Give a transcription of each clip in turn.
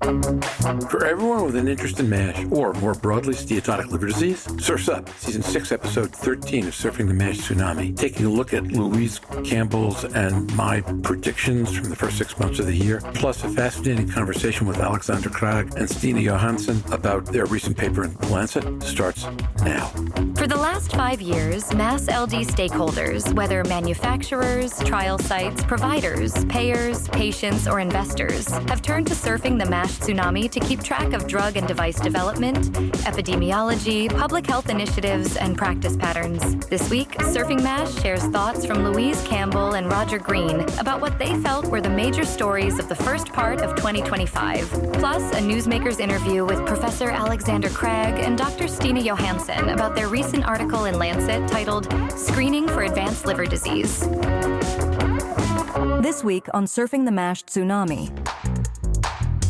For everyone with an interest in MASH, or more broadly, steatotic liver disease, Surf's Up, Season 6, Episode 13 of Surfing the MASH Tsunami, taking a look at Louise Campbell's and my predictions from the first 6 months of the year, plus a fascinating conversation with Aleksander Krag and Stine Johanset about their recent paper in Lancet, starts now. For the last 5 years, MASH LD stakeholders, whether manufacturers, trial sites, providers, payers, patients, or investors, have turned to Surfing the MASH Tsunami to keep track of drug and device development, epidemiology, public health initiatives, and practice patterns. This week, Surfing MASH shares thoughts from Louise Campbell and Roger Green about what they felt were the major stories of the first part of 2025, plus a newsmaker's interview with Professor Aleksander Krag and Dr. Stine Johansen about their recent article in Lancet titled Screening for Advanced Liver Disease. This week on Surfing the MASH Tsunami.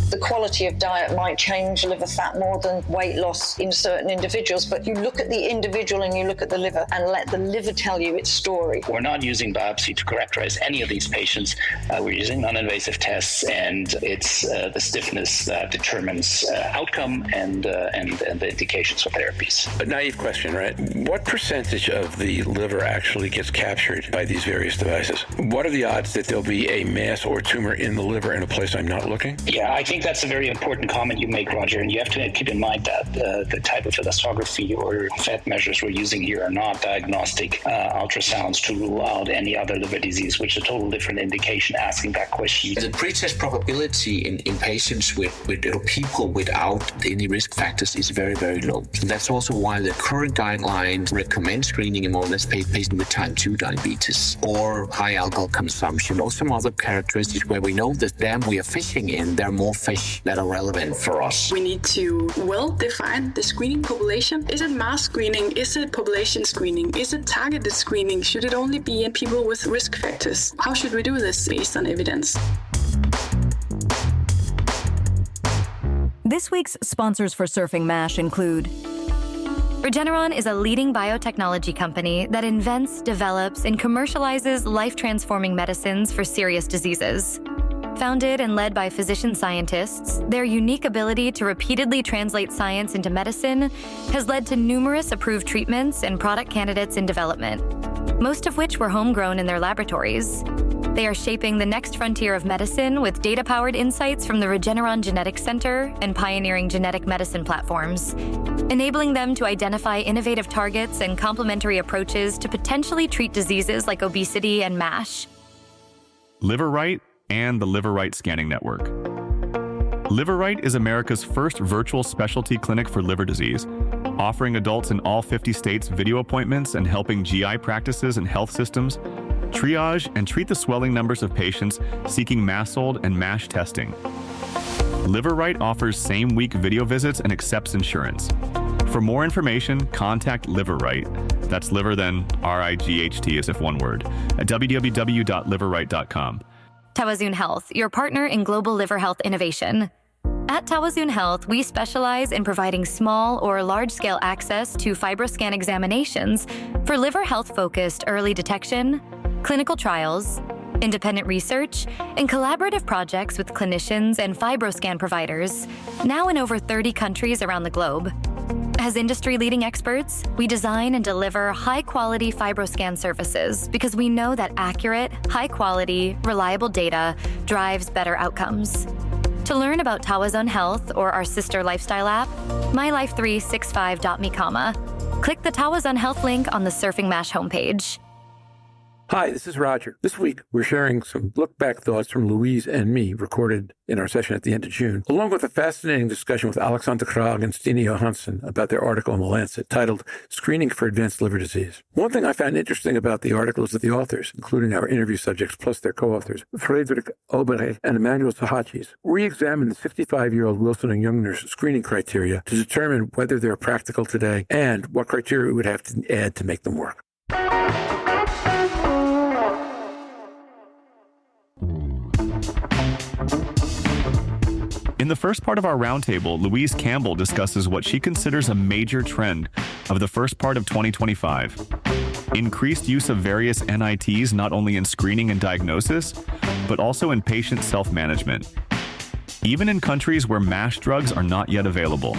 The quality of diet might change liver fat more than weight loss in certain individuals, but you look at the individual and you look at the liver and let the liver tell you its story. We're not using biopsy to characterize any of these patients. We're using non-invasive tests, and it's the stiffness that determines outcome and the indications for therapies. A naive question, right? What percentage of the liver actually gets captured by these various devices? What are the odds that there'll be a mass or tumor in the liver in a place I'm not looking? Yeah, I think that's a very important comment you make, Roger, and you have to keep in mind that the type of elastography or fat measures we're using here are not diagnostic ultrasounds to rule out any other liver disease, which is a total different indication asking that question. The pretest probability in patients with people without any risk factors is very, very low. So that's also why the current guidelines recommend screening in more or less patients with type 2 diabetes or high alcohol consumption or some other characteristics where we know that dam we are fishing in, there are more fish that are relevant for us. We need to well define the screening population. Is it mass screening? Is it population screening? Is it targeted screening? Should it only be in people with risk factors? How should we do this based on evidence? This week's sponsors for Surfing MASH include Regeneron is a leading biotechnology company that invents, develops, and commercializes life-transforming medicines for serious diseases. Founded and led by physician scientists, their unique ability to repeatedly translate science into medicine has led to numerous approved treatments and product candidates in development, most of which were homegrown in their laboratories. They are shaping the next frontier of medicine with data-powered insights from the Regeneron Genetics Center and pioneering genetic medicine platforms, enabling them to identify innovative targets and complementary approaches to potentially treat diseases like obesity and MASH. LiverRight and the LiverRight Scanning Network. LiverRight is America's first virtual specialty clinic for liver disease, offering adults in all 50 states video appointments and helping GI practices and health systems triage and treat the swelling numbers of patients seeking MASLD and MASH testing. LiverRight offers same-week video visits and accepts insurance. For more information, contact LiverRight. That's liver then R-I-G-H-T as if one word, at www.liverright.com. Tawazun Health, your partner in global liver health innovation. At Tawazun Health, we specialize in providing small or large-scale access to FibroScan examinations for liver health-focused early detection, clinical trials, independent research, and collaborative projects with clinicians and FibroScan providers, now in over 30 countries around the globe. As industry-leading experts, we design and deliver high-quality FibroScan services because we know that accurate, high-quality, reliable data drives better outcomes. To learn about Tawazun Health or our sister lifestyle app, mylife365.me, click the Tawazun Health link on the Surfing MASH homepage. Hi, this is Roger. This week, we're sharing some look-back thoughts from Louise and me, recorded in our session at the end of June, along with a fascinating discussion with Aleksander Krag and Stine Johansen about their article in The Lancet titled Screening for Advanced Liver Disease. One thing I found interesting about the article is that the authors, including our interview subjects plus their co-authors, Friedrich Obere and Emmanuel Sahachis, re-examined the 65-year-old Wilson and Young nurse screening criteria to determine whether they're practical today and what criteria we would have to add to make them work. In the first part of our roundtable, Louise Campbell discusses what she considers a major trend of the first part of 2025. Increased use of various NITs not only in screening and diagnosis, but also in patient self-management. even in countries where MASH drugs are not yet available.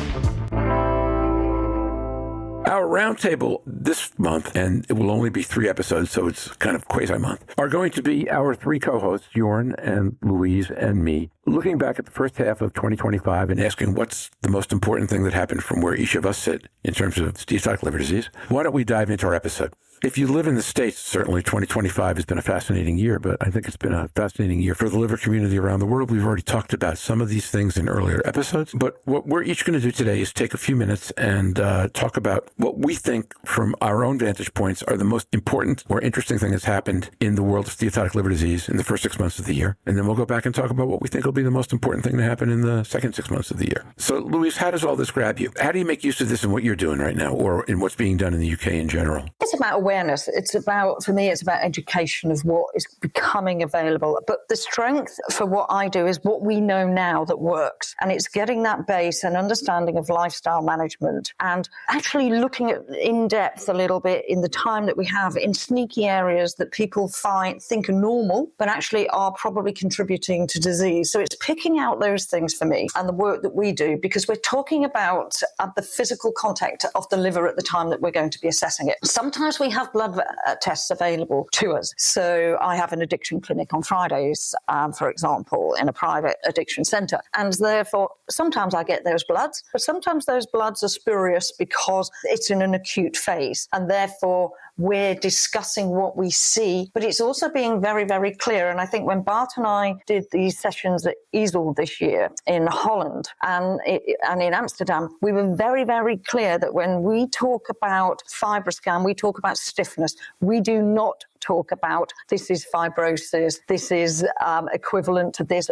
Our roundtable this month, and it will only be 3 episodes, so it's kind of quasi-month, are going to be our 3 co-hosts, Jörn and Louise and me, looking back at the first half of 2025 and asking what's the most important thing that happened from where each of us sit in terms of steatotic liver disease. Why don't we dive into our episode? If you live in the States, certainly 2025 has been a fascinating year, but I think it's been a fascinating year for the liver community around the world. We've already talked about some of these things in earlier episodes, but what we're each going to do today is take a few minutes and talk about what we think from our own vantage points are the most important or interesting thing that's happened in the world of steatotic liver disease in the first 6 months of the year. And then we'll go back and talk about what we think will be the most important thing to happen in the second 6 months of the year. So, Louise, how does all this grab you? How do you make use of this in what you're doing right now or in what's being done in the UK in general? It's about awareness. It's about, for me, it's about education of what is becoming available. But the strength for what I do is what we know now that works. And it's getting that base and understanding of lifestyle management and actually looking at in depth a little bit in the time that we have in sneaky areas that people think are normal, but actually are probably contributing to disease. So it's picking out those things for me and the work that we do, because we're talking about the physical contact of the liver at the time that we're going to be assessing it. Sometimes we have blood tests available to us. So I have an addiction clinic on Fridays, for example, in a private addiction centre. And therefore, sometimes I get those bloods, but sometimes those bloods are spurious because it's in an acute phase. And therefore, we're discussing what we see, but it's also being very, very clear. And I think when Bart and I did these sessions at EASL this year in Holland and in Amsterdam, we were very, very clear that when we talk about FibroScan, we talk about stiffness. We do not talk about this is fibrosis, this is equivalent to this,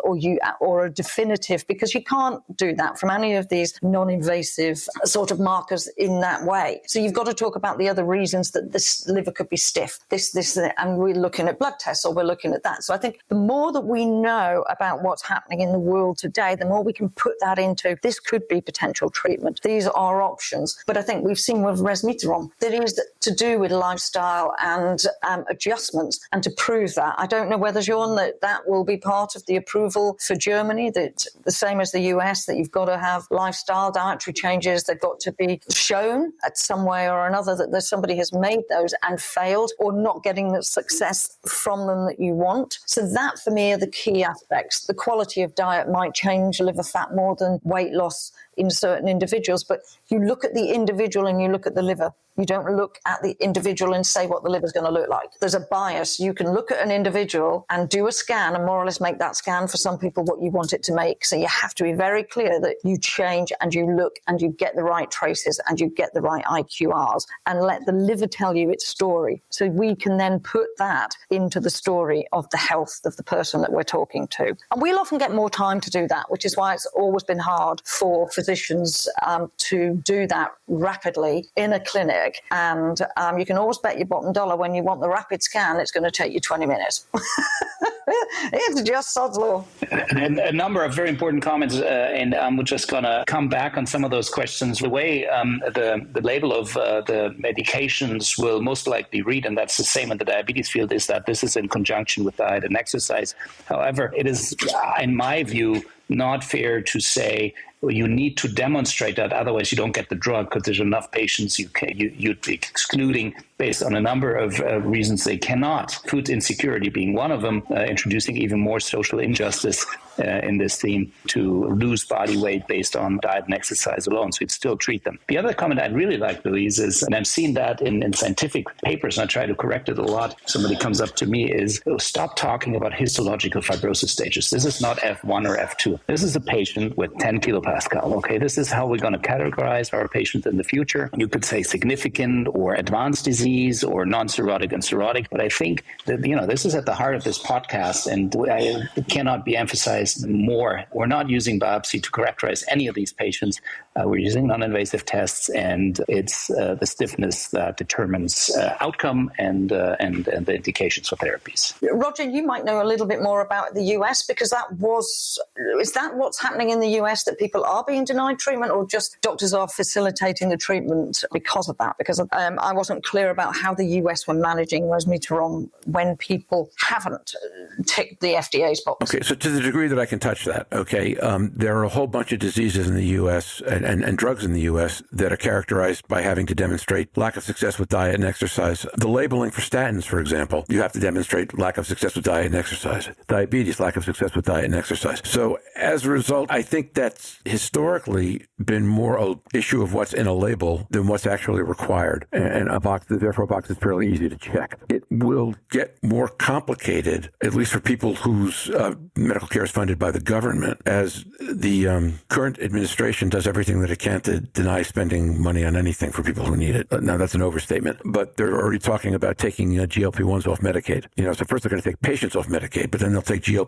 or a definitive, because you can't do that from any of these non-invasive sort of markers in that way. So you've got to talk about the other reasons that this liver could be stiff, and we're looking at blood tests or we're looking at that. So I think the more that we know about what's happening in the world today, the more we can put that into this could be potential treatment. These are options. But I think we've seen with resmetirom that is to do with lifestyle and adjustments, and to prove that. I don't know whether, Jörn, that will be part of the approval for Germany, that the same as the US, that you've got to have lifestyle dietary changes, they've got to be shown at some way or another that somebody has made those and failed or not getting the success from them that you want. So that for me are the key aspects. The quality of diet might change liver fat more than weight loss in certain individuals, but you look at the individual and you look at the liver. You don't look at the individual and say what the liver's going to look like. There's a bias. You can look at an individual and do a scan and more or less make that scan for some people what you want it to make. So you have to be very clear that you change and you look and you get the right traces and you get the right IQRs and let the liver tell you its story. So we can then put that into the story of the health of the person that we're talking to. And we'll often get more time to do that, which is why it's always been hard for physicians to do that rapidly in a clinic. And you can always bet your bottom dollar when you want the rapid scan, it's going to take you 20 minutes. It's just sod's law. And a number of very important comments, and I'm just going to come back on some of those questions. The way the label of the medications will most likely read, and that's the same in the diabetes field, is that this is in conjunction with diet and exercise. However, it is, in my view, not fair to say you need to demonstrate that, otherwise you don't get the drug, because there's enough patients you'd be excluding based on a number of reasons they cannot. Food insecurity being one of them, introducing even more social injustice in this theme to lose body weight based on diet and exercise alone. So we'd still treat them. The other comment I'd really like, Louise, is, and I've seen that in scientific papers, and I try to correct it a lot. Somebody comes up to me is, stop talking about histological fibrosis stages. This is not F1 or F2. This is a patient with 10 kilopascal. Okay, this is how we're going to categorize our patients in the future. You could say significant or advanced disease or non-cirrhotic and cirrhotic, but I think that, this is at the heart of this podcast, and it cannot be emphasized more. We're not using biopsy to characterize any of these patients. We're using non-invasive tests, and it's the stiffness that determines outcome and the indications for therapies. Roger, you might know a little bit more about the US, because is that what's happening in the US, that people are being denied treatment, or just doctors are facilitating the treatment because of that? Because I wasn't clear about how the US were managing resmetirom when people haven't ticked the FDA's box. Okay, so to the degree that I can touch that, okay, there are a whole bunch of diseases in the U.S. and drugs in the U.S. that are characterized by having to demonstrate lack of success with diet and exercise. The labeling for statins, for example, you have to demonstrate lack of success with diet and exercise. Diabetes, lack of success with diet and exercise. So as a result, I think that's historically been more an issue of what's in a label than what's actually required. And therefore a box is fairly easy to check. It will get more complicated, at least for people whose medical care is funded by the government, as the current administration does everything that it can to deny spending money on anything for people who need it. Now, that's an overstatement, but they're already talking about taking GLP-1s off Medicaid. So first they're going to take patients off Medicaid, but then they'll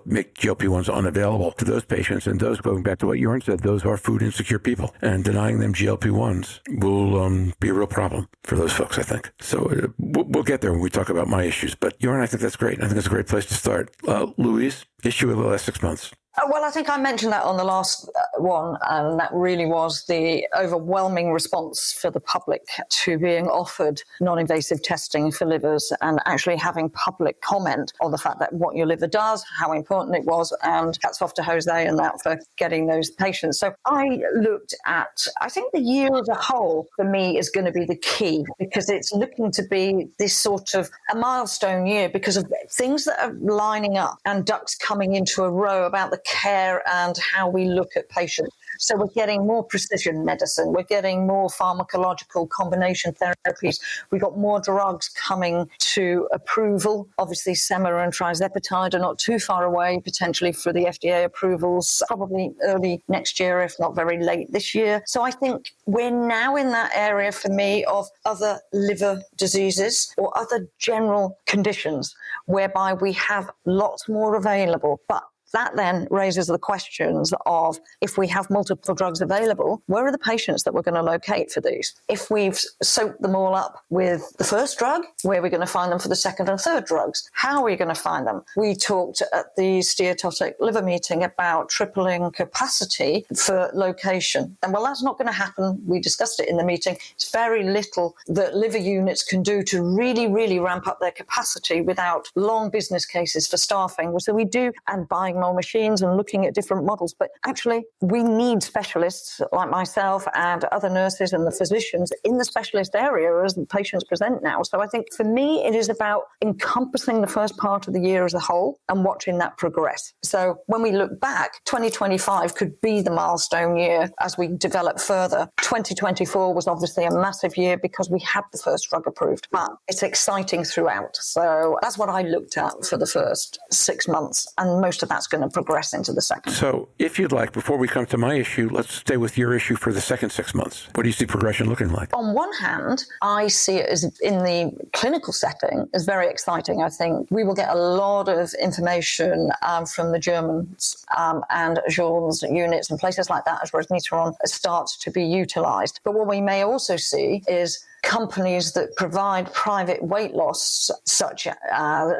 make GLP-1s unavailable to those patients. And those, going back to what Jörn said, those are food insecure people. And denying them GLP-1s will be a real problem for those folks, I think. So we'll get there when we talk about my issues. But Jörn, I think that's great. I think it's a great place to start. Louise, issue of the last 6 months. Well, I think I mentioned that on the last one, and that really was the overwhelming response for the public to being offered non-invasive testing for livers, and actually having public comment on the fact that what your liver does, how important it was, and hats off to Jose and that for getting those patients. So I looked at, I think the year as a whole for me is going to be the key, because it's looking to be this sort of a milestone year because of things that are lining up and ducks coming into a row about the care and how we look at patients. So we're getting more precision medicine. We're getting more pharmacological combination therapies. We've got more drugs coming to approval. Obviously, sema and trizepatide are not too far away, potentially for the FDA approvals, probably early next year, if not very late this year. So I think we're now in that area for me of other liver diseases or other general conditions whereby we have lots more available. But that then raises the questions of, if we have multiple drugs available, where are the patients that we're going to locate for these? If we've soaked them all up with the first drug, where are we going to find them for the second and third drugs? How are we going to find them? We talked at the steatotic liver meeting about tripling capacity for location. And well, that's not going to happen. We discussed it in the meeting. It's very little that liver units can do to really, really ramp up their capacity without long business cases for staffing. So we do, and buying more machines and looking at different models. But actually, we need specialists like myself and other nurses and the physicians in the specialist area as the patients present now. So I think for me, it is about encompassing the first part of the year as a whole and watching that progress. So when we look back, 2025 could be the milestone year as we develop further. 2024 was obviously a massive year because we had the first drug approved, but it's exciting throughout. So that's what I looked at for the first 6 months, and most of that's going to progress into the second. So if you'd like, before we come to my issue, let's stay with your issue for the second 6 months. What do you see progression looking like? On one hand, I see it as, in the clinical setting, as very exciting. I think we will get a lot of information from the Germans and Jörn's units and places like that as resmetirom starts to be utilized. But what we may also see is companies that provide private weight loss, such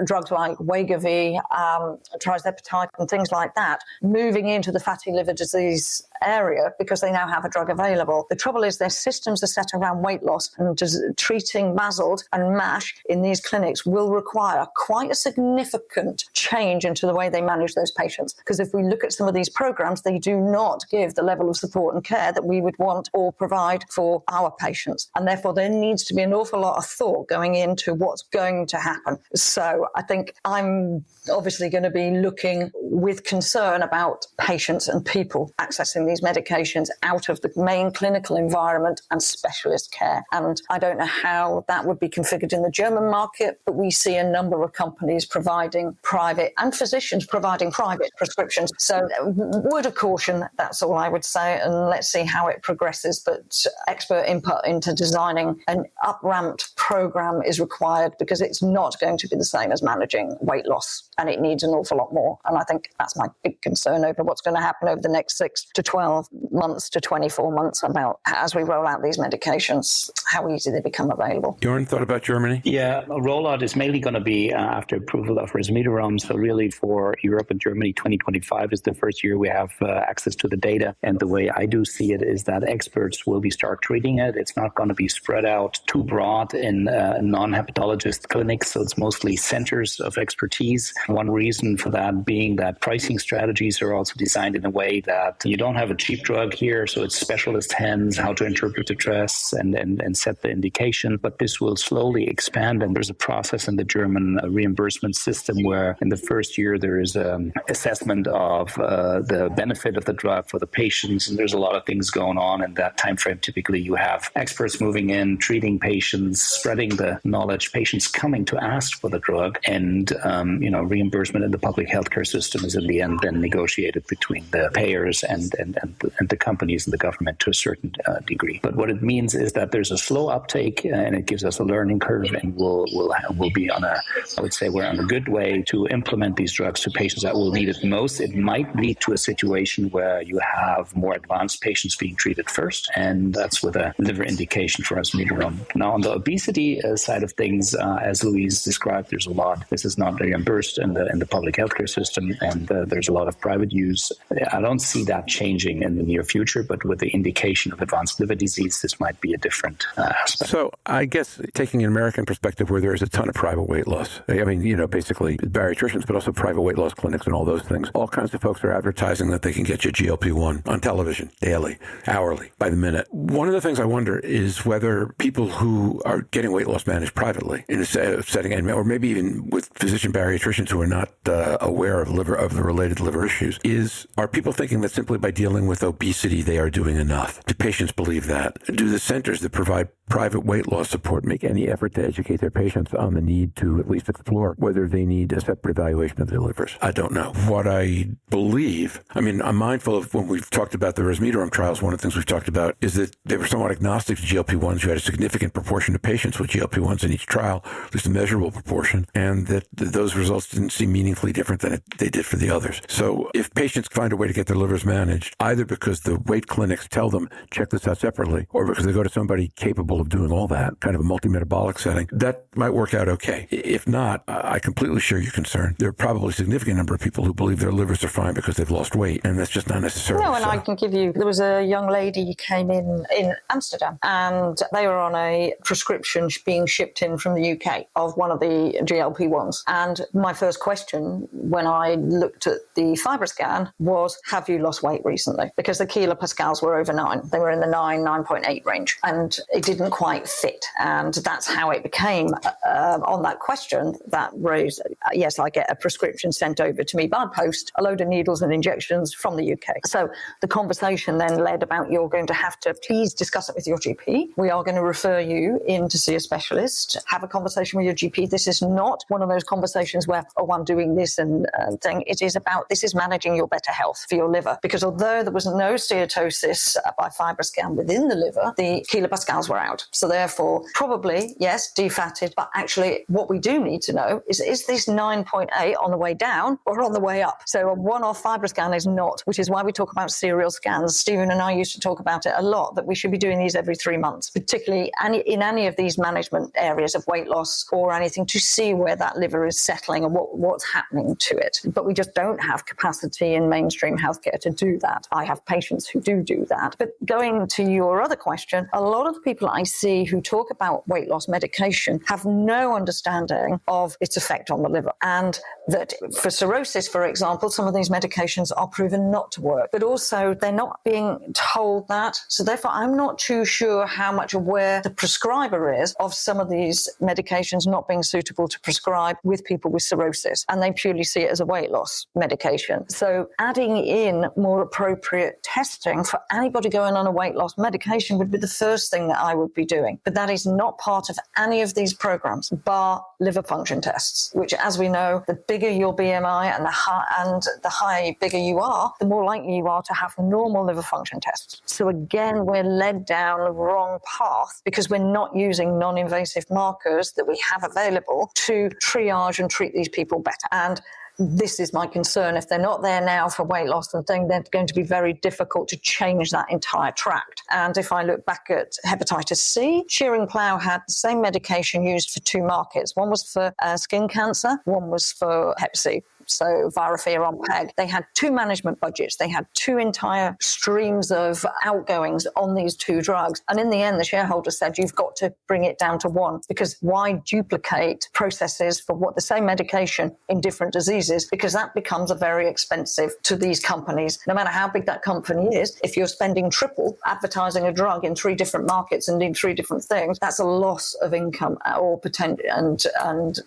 drugs like Wegovy, trizepatide and things like that, moving into the fatty liver disease area because they now have a drug available. The trouble is their systems are set around weight loss, and treating MASLD and MASH in these clinics will require quite a significant change into the way they manage those patients. Because if we look at some of these programs, they do not give the level of support and care that we would want or provide for our patients. And therefore, there needs to be an awful lot of thought going into what's going to happen. So I think I'm obviously going to be looking with concern about patients and people accessing these medications out of the main clinical environment and specialist care. And I don't know how that would be configured in the German market, but we see a number of companies providing private and physicians providing private prescriptions. So word of caution, that's all I would say, and let's see how it progresses. But expert input into designing an up-ramped program is required, because it's not going to be the same as managing weight loss, and it needs an awful lot more. And I think that's my big concern over what's going to happen over the next 6 to 12 12 months to 24 months about as we roll out these medications, how easy they become available. Jörn, thought about Germany? Yeah, a rollout is mainly going to be after approval of resmetirom. So really for Europe and Germany, 2025 is the first year we have access to the data. And the way I do see it is that experts will be start treating it. It's not going to be spread out too broad in non-hepatologist clinics. So it's mostly centers of expertise. One reason for that being that pricing strategies are also designed in a way that you don't have a cheap drug here. So it's specialist hands, how to interpret the tests and set the indication. But this will slowly expand. And there's a process in the German reimbursement system where in the first year there is an assessment of the benefit of the drug for the patients. And there's a lot of things going on in that time frame. Typically, you have experts moving in, treating patients, spreading the knowledge, patients coming to ask for the drug, and reimbursement in the public healthcare system is in the end then negotiated between the payers and the companies and the government to a certain degree. But what it means is that there's a slow uptake, and it gives us a learning curve, and we'll be on we're on a good way to implement these drugs to patients that will need it most. It might lead to a situation where you have more advanced patients being treated first, and that's with a liver indication for resmetirom. Now, on the obesity side of things, as Louise described, there's a lot. This is not reimbursed in the public healthcare system, and there's a lot of private use. I don't see that changing in the near future, but with the indication of advanced liver disease, this might be a different aspect. So I guess taking an American perspective where there is a ton of private weight loss, I mean, basically bariatricians, but also private weight loss clinics and all those things. All kinds of folks are advertising that they can get you GLP-1 on television, daily, hourly, by the minute. One of the things I wonder is whether people who are getting weight loss managed privately in a setting, or maybe even with physician bariatricians who are not aware of the related liver issues, are people thinking that simply by dealing with obesity they are doing enough? Do patients believe that? Do the centers that provide private weight loss support make any effort to educate their patients on the need to at least explore whether they need a separate evaluation of their livers? I don't know. What I believe, I'm mindful of when we've talked about the resmetirom trials, one of the things we've talked about is that they were somewhat agnostic to GLP-1s. You had a significant proportion of patients with GLP-1s in each trial, at least a measurable proportion, and that those results didn't seem meaningfully different than they did for the others. So if patients find a way to get their livers managed, either because the weight clinics tell them, check this out separately, or because they go to somebody capable of doing all that, kind of a multi-metabolic setting, that might work out okay. If not, I completely share your concern. There are probably a significant number of people who believe their livers are fine because they've lost weight, and that's just not necessarily No, and so. I can give you, there was a young lady who came in Amsterdam, and they were on a prescription being shipped in from the UK of one of the GLP-1s. And my first question when I looked at the FibroScan was, have you lost weight recently? Because the kilopascals were over 9. They were in the 9.8 range, and it didn't quite fit. And that's how it became, on that question, that rose, yes, I get a prescription sent over to me by post, a load of needles and injections from the UK. So the conversation then led about, you're going to have to please discuss it with your GP. We are going to refer you in to see a specialist. Have a conversation with your GP. This is not one of those conversations where, I'm doing this and thing. It is about, this is managing your better health for your liver. Because although there was no steatosis by FibroScan within the liver, the kilopascals were out. So therefore, probably, yes, defatted. But actually, what we do need to know is this 9.8 on the way down or on the way up? So a one-off FibroScan is not, which is why we talk about serial scans. Stephen and I used to talk about it a lot, that we should be doing these every 3 months, particularly in any of these management areas of weight loss or anything, to see where that liver is settling and what's happening to it. But we just don't have capacity in mainstream healthcare to do that. I have patients who do that. But going to your other question, a lot of the people I see who talk about weight loss medication have no understanding of its effect on the liver. And that for cirrhosis, for example, some of these medications are proven not to work, but also they're not being told that. So therefore, I'm not too sure how much aware the prescriber is of some of these medications not being suitable to prescribe with people with cirrhosis. And they purely see it as a weight loss medication. So adding in more appropriate testing for anybody going on a weight loss medication would be the first thing that I would be doing. But that is not part of any of these programs, bar liver function tests, which, as we know, the bigger your BMI and the bigger you are, the more likely you are to have normal liver function tests. So again, we're led down the wrong path because we're not using non-invasive markers that we have available to triage and treat these people better. And this is my concern. If they're not there now for weight loss, then they're going to be very difficult to change that entire tract. And if I look back at hepatitis C, Schering-Plough had the same medication used for 2 markets. One was for skin cancer, one was for hep C. So Virafir on PEG. They had 2 management budgets. They had 2 entire streams of outgoings on these 2 drugs. And in the end, the shareholders said, you've got to bring it down to 1, because why duplicate processes for what the same medication in different diseases? Because that becomes very expensive to these companies. No matter how big that company is, if you're spending triple advertising a drug in 3 different markets and in 3 different things, that's a loss of income or potential and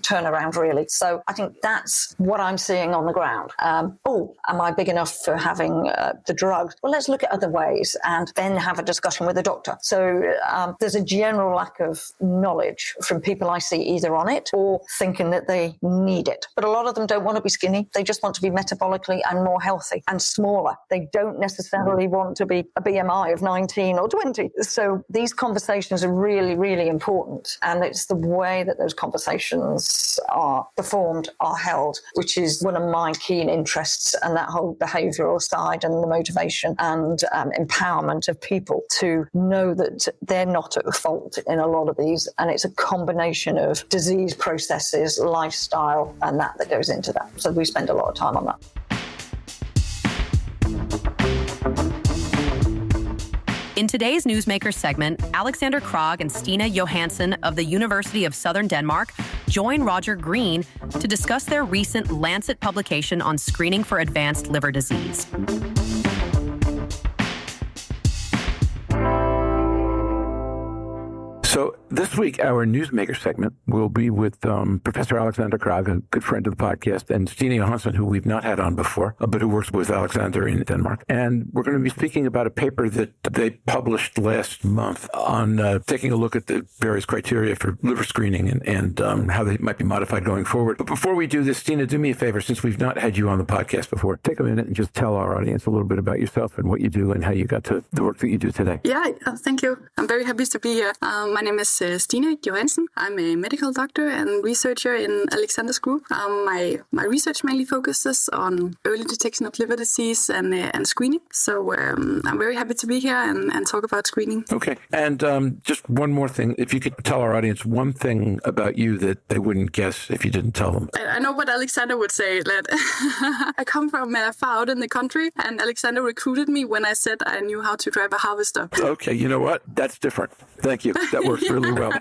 turnaround, really. So I think that's what I'm seeing on the ground. Am I big enough for having the drug? Well, let's look at other ways and then have a discussion with the doctor. So there's a general lack of knowledge from people I see either on it or thinking that they need it. But a lot of them don't want to be skinny. They just want to be metabolically and more healthy and smaller. They don't necessarily want to be a BMI of 19 or 20. So these conversations are really, really important. And it's the way that those conversations are performed, are held, which is one of my keen interests, and that whole behavioural side and the motivation and empowerment of people to know that they're not at fault in a lot of these. And it's a combination of disease processes, lifestyle, and that goes into that. So we spend a lot of time on that. In today's Newsmaker segment, Aleksander Krag and Stine Johansen of the University of Southern Denmark join Roger Green to discuss their recent Lancet publication on screening for advanced liver disease. So this week, our Newsmaker segment will be with Professor Aleksander Krag, a good friend of the podcast, and Stine Johansen, who we've not had on before, but who works with Aleksander in Denmark. And we're going to be speaking about a paper that they published last month on taking a look at the various criteria for liver screening and how they might be modified going forward. But before we do this, Stine, do me a favor, since we've not had you on the podcast before, take a minute and just tell our audience a little bit about yourself and what you do and how you got to the work that you do today. Yeah, thank you. I'm very happy to be here. My name is Stine Johansen. I'm a medical doctor and researcher in Aleksander's group. My research mainly focuses on early detection of liver disease and screening. So I'm very happy to be here and talk about screening. Okay. And just one more thing. If you could tell our audience one thing about you that they wouldn't guess if you didn't tell them. I know what Aleksander would say. That I come from far out in the country, and Aleksander recruited me when I said I knew how to drive a harvester. Okay. You know what? That's different. Thank you. That works really well.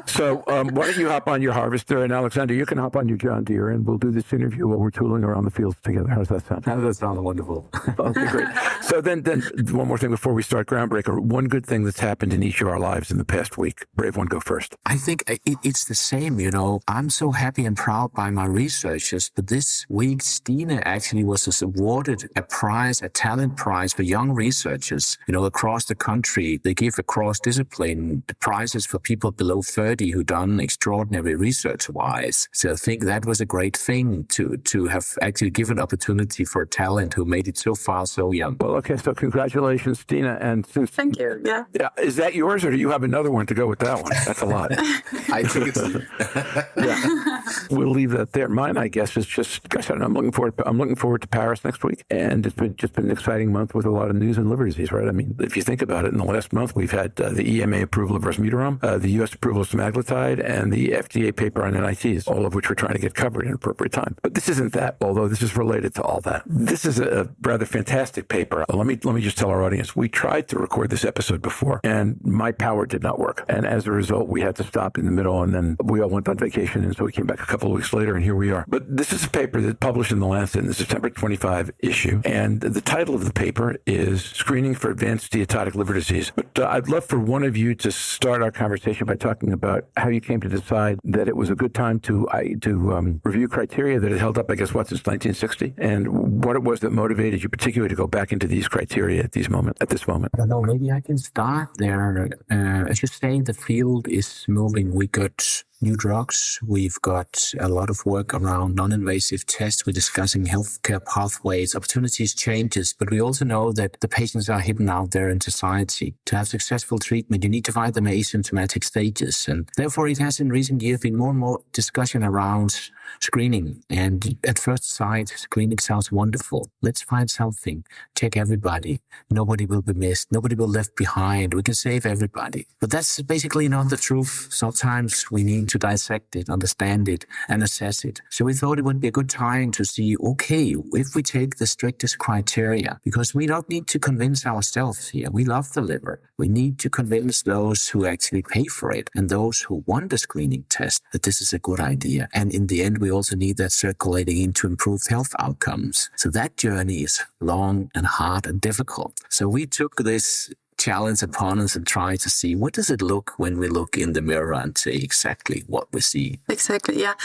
So why don't you hop on your harvester, and Aleksander, you can hop on your John Deere, and we'll do this interview while we're tooling around the fields together. How's that sound? That sounds wonderful. Okay, great. So then one more thing before we start Groundbreaker. One good thing that's happened in each of our lives in the past week. Brave one, go first. I think it's the same, I'm so happy and proud by my researchers, but this week Stine actually was awarded a talent prize for young researchers, across the country. They give across discipline prizes for people below 30 who done extraordinary research-wise. So I think that was a great thing to have actually given opportunity for talent who made it so far so young. Well, okay, so congratulations, Stine. And Thank you. Yeah. Is that yours, or do you have another one to go with that one? That's a lot. I think it's... Yeah. We'll leave that there. Mine, I guess, is just, gosh, I don't know, I'm looking forward to Paris next week. And it's been an exciting month with a lot of news in liver disease, right? I mean, if you think about it, in the last month, we've had the EMA approval of resmetirom, the U.S. approval of semaglutide, and the FDA paper on NITs, all of which we're trying to get covered in appropriate time. But this isn't that, although this is related to all that. This is a rather fantastic paper. Let me just tell our audience, we tried to record this episode before, and my power did not work. And as a result, we had to stop in the middle, and then we all went on vacation, and so we came back a couple of weeks later, and here we are. But this is a paper that published in the Lancet in the September 25 issue, and the title of the paper is Screening for Advanced Steatotic Liver Disease. But I'd love for one of you to start our conversation by talking about how you came to decide that it was a good time to review criteria that had held up, I guess, since 1960, and what it was that motivated you particularly to go back into these criteria at this moment. I don't know, maybe I can start there. As you say, the field is moving. We got new drugs. We've got a lot of work around non-invasive tests. We're discussing healthcare pathways, opportunities, changes, but we also know that the patients are hidden out there in society. To have successful treatment, you need to find them asymptomatic stages. And therefore, it has in recent years been more and more discussion around screening. And at first sight, screening sounds wonderful. Let's find something. Check everybody. Nobody will be missed. Nobody will be left behind. We can save everybody. But that's basically not the truth. Sometimes we need to dissect it, understand it, and assess it. So we thought it would be a good time to see, okay, if we take the strictest criteria, because we don't need to convince ourselves here. We love the liver. We need to convince those who actually pay for it and those who want the screening test that this is a good idea. And in the end, we also need that circulating into improved health outcomes. So that journey is long and hard and difficult. So we took this challenge upon us and try to see what does it look when we look in the mirror and say exactly what we see. Exactly, yeah.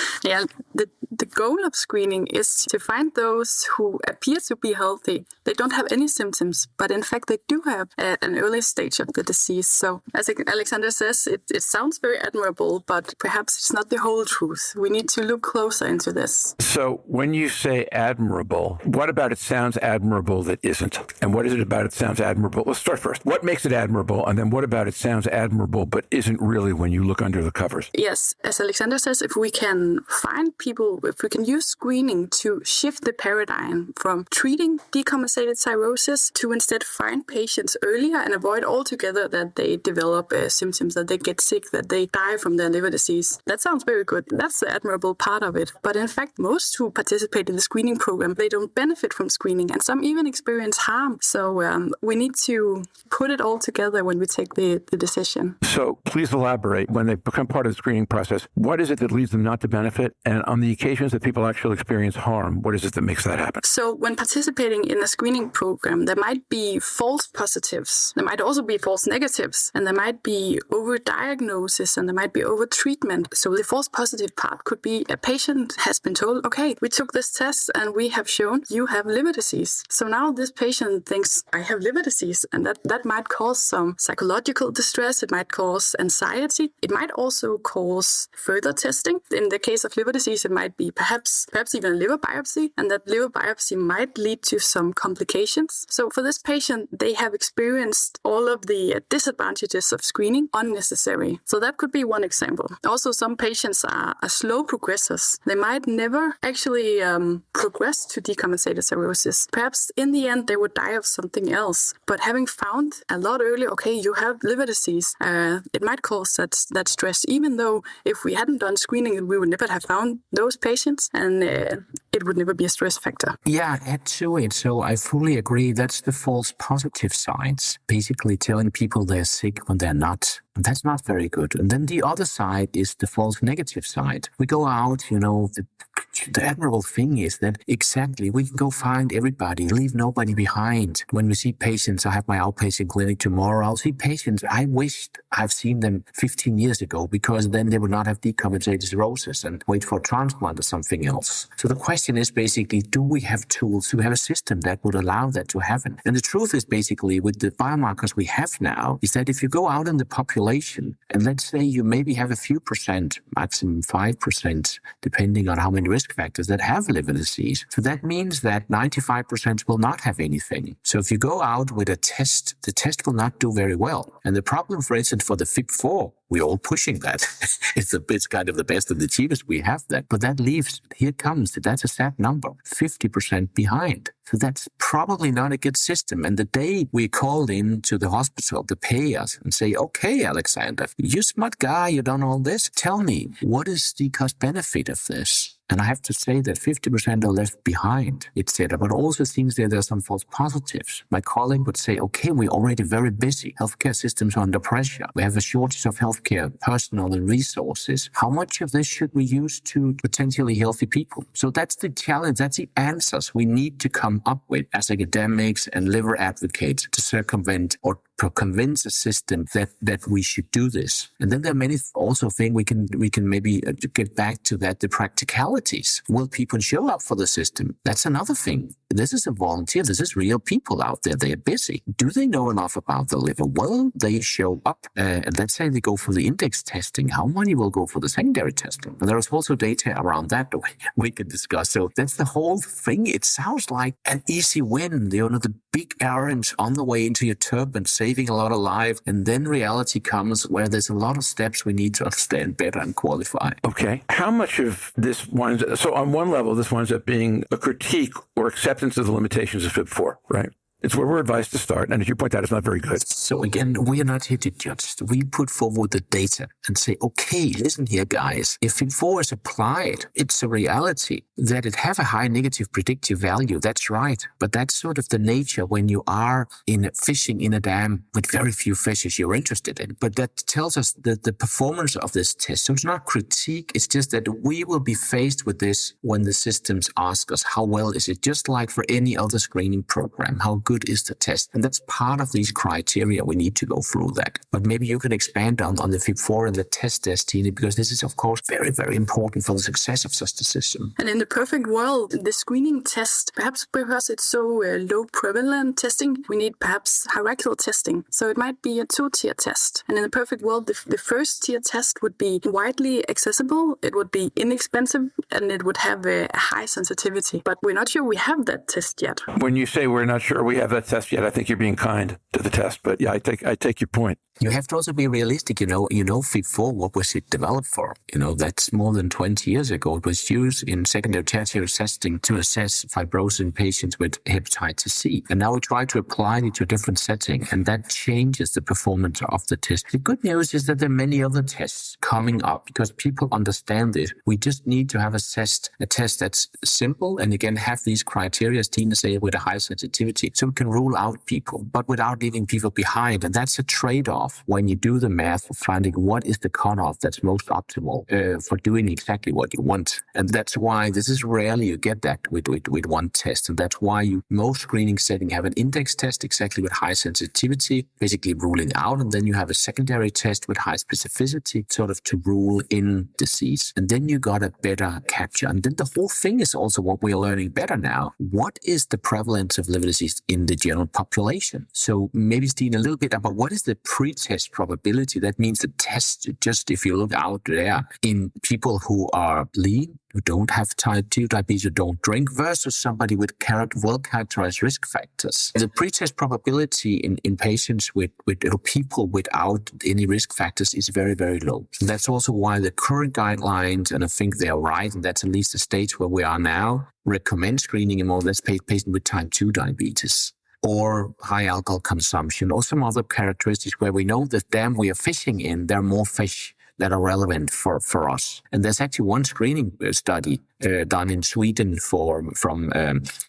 The goal of screening is to find those who appear to be healthy. They don't have any symptoms, but in fact they do have an early stage of the disease. So as Aleksander says, it sounds very admirable, but perhaps it's not the whole truth. We need to look closer into this. So when you say admirable, what about it sounds admirable that isn't? And what is it about it sounds admirable? Let's start first. What makes it admirable? And then what about it sounds admirable but isn't really when you look under the covers? Yes, as Aleksander says, if we can find people, if we can use screening to shift the paradigm from treating decompensated cirrhosis to instead find patients earlier and avoid altogether that they develop symptoms, that they get sick, that they die from their liver disease. That sounds very good. That's the admirable part of it. But in fact, most who participate in the screening program, they don't benefit from screening, and some even experience harm. So we need to put it all together when we take the decision. So please elaborate. When they become part of the screening process, what is it that leads them not to benefit? And on the occasions that people actually experience harm, what is it that makes that happen? So when participating in a screening program, there might be false positives. There might also be false negatives. And there might be overdiagnosis and there might be overtreatment. So the false positive part could be a patient has been told, okay, we took this test and we have shown you have liver disease. So now this patient thinks, I have liver disease, and that might cause some psychological distress. It might cause anxiety. It might also cause further testing. In the case of liver disease, it might be perhaps even a liver biopsy, and that liver biopsy might lead to some complications. So for this patient, they have experienced all of the disadvantages of screening unnecessary. So that could be one example. Also, some patients are slow progressors. They might never actually progress to decompensated cirrhosis. Perhaps in the end, they would die of something else. But having found a lot earlier, okay, you have liver disease, it might cause that stress, even though if we hadn't done screening, we would never have found those patients, and it would never be a stress factor. Yeah, add to it. So I fully agree. That's the false positive sides, basically telling people they're sick when they're not. And that's not very good. And then the other side is the false negative side. We go out, the admirable thing is that exactly we can go find everybody, leave nobody behind. When we see patients, I have my outpatient clinic tomorrow. I'll see patients I wished I've seen them 15 years ago, because then they would not have decompensated cirrhosis and wait for a transplant or something else. So the question is basically, do we have tools? Do we have a system that would allow that to happen? And the truth is basically, with the biomarkers we have now, is that if you go out in the population, and let's say you maybe have a few percent, maximum 5%, depending on how many risk factors that have liver disease. So that means that 95% will not have anything. So if you go out with a test, the test will not do very well. And the problem, for instance, for the FIB4, we're all pushing that. It's kind of the best and the cheapest we have that. But that leaves, here comes, that's a sad number, 50% behind. So that's probably not a good system. And the day we called in to the hospital to pay us and say, okay, Aleksander, you smart guy, you done all this. Tell me, what is the cost benefit of this? And I have to say that 50% are left behind, etc. But also seems that there are some false positives. My colleague would say, okay, we're already very busy. Healthcare systems are under pressure. We have a shortage of healthcare personnel and resources. How much of this should we use to potentially healthy people? So that's the challenge. That's the answers we need to come up with as academics and liver advocates to circumvent or to convince a system that we should do this. And then there are many also things we can maybe get back to that, the practicalities. Will people show up for the system? That's another thing. This is a volunteer. This is real people out there. They are busy. Do they know enough about the liver? Well, they show up. And let's say they go for the index testing. How many will go for the secondary testing? And there is also data around that we can discuss. So that's the whole thing. It sounds like an easy win. The big errands on the way into your turban, say saving a lot of life. And then reality comes where there's a lot of steps we need to understand better and qualify. Okay. How much of this so on one level, this winds up being a critique or acceptance of the limitations of FIB4, right? It's where we're advised to start. And as you point out, it's not very good. So again, we are not here to judge. We put forward the data and say, okay, listen here, guys. If FIB4 is applied, it's a reality that it have a high negative predictive value. That's right. But that's sort of the nature when you are fishing in a dam with very few fishes you're interested in. But that tells us that the performance of this test. So it's not critique. It's just that we will be faced with this when the systems ask us, how well is it? Just like for any other screening program, how good is the test? And that's part of these criteria. We need to go through that. But maybe you can expand on the FIB4 and the test, Stine, because this is, of course, very, very important for the success of such a system. And in the perfect world, the screening test, perhaps because it's so low prevalent testing, we need perhaps hierarchical testing. So it might be a 2-tier test. And in the perfect world, the first tier test would be widely accessible, it would be inexpensive, and it would have a high sensitivity. But we're not sure we have that test yet. When you say we're not sure we have that test yet, I think you're being kind to the test. But yeah, I take your point. You have to also be realistic. FIB4, what was it developed for? That's more than 20 years ago. It was used in secondary tertiary testing to assess fibrosis in patients with hepatitis C. And now we try to apply it to a different setting, and that changes the performance of the test. The good news is that there are many other tests coming up because people understand this. We just need to have a test that's simple and again have these criteria, as Tina said, with a high sensitivity, so we can rule out people, but without leaving people behind. And that's a trade-off when you do the math of finding what is the cutoff that's most optimal for doing exactly what you want. And that's why this is rarely you get that with one test. And that's why most screening settings have an index test exactly with high sensitivity, basically ruling out. And then you have a secondary test with high specificity, sort of to rule in disease. And then you got a better capture. And then the whole thing is also what we are learning better now. What is the prevalence of liver disease in the general population? So maybe, Stine, a little bit about what is the pre-test probability. That means the test, just if you look out there in people who are lean, who don't have type 2 diabetes, who don't drink, versus somebody with well-characterized risk factors. The pre-test probability in patients with people without any risk factors is very, very low. And that's also why the current guidelines, and I think they're right, and that's at least the stage where we are now, recommend screening in more or less patients with type 2 diabetes, or high alcohol consumption, or some other characteristics where we know the dam we are fishing in, there are more fish that are relevant for us. And there's actually one screening study done in Sweden from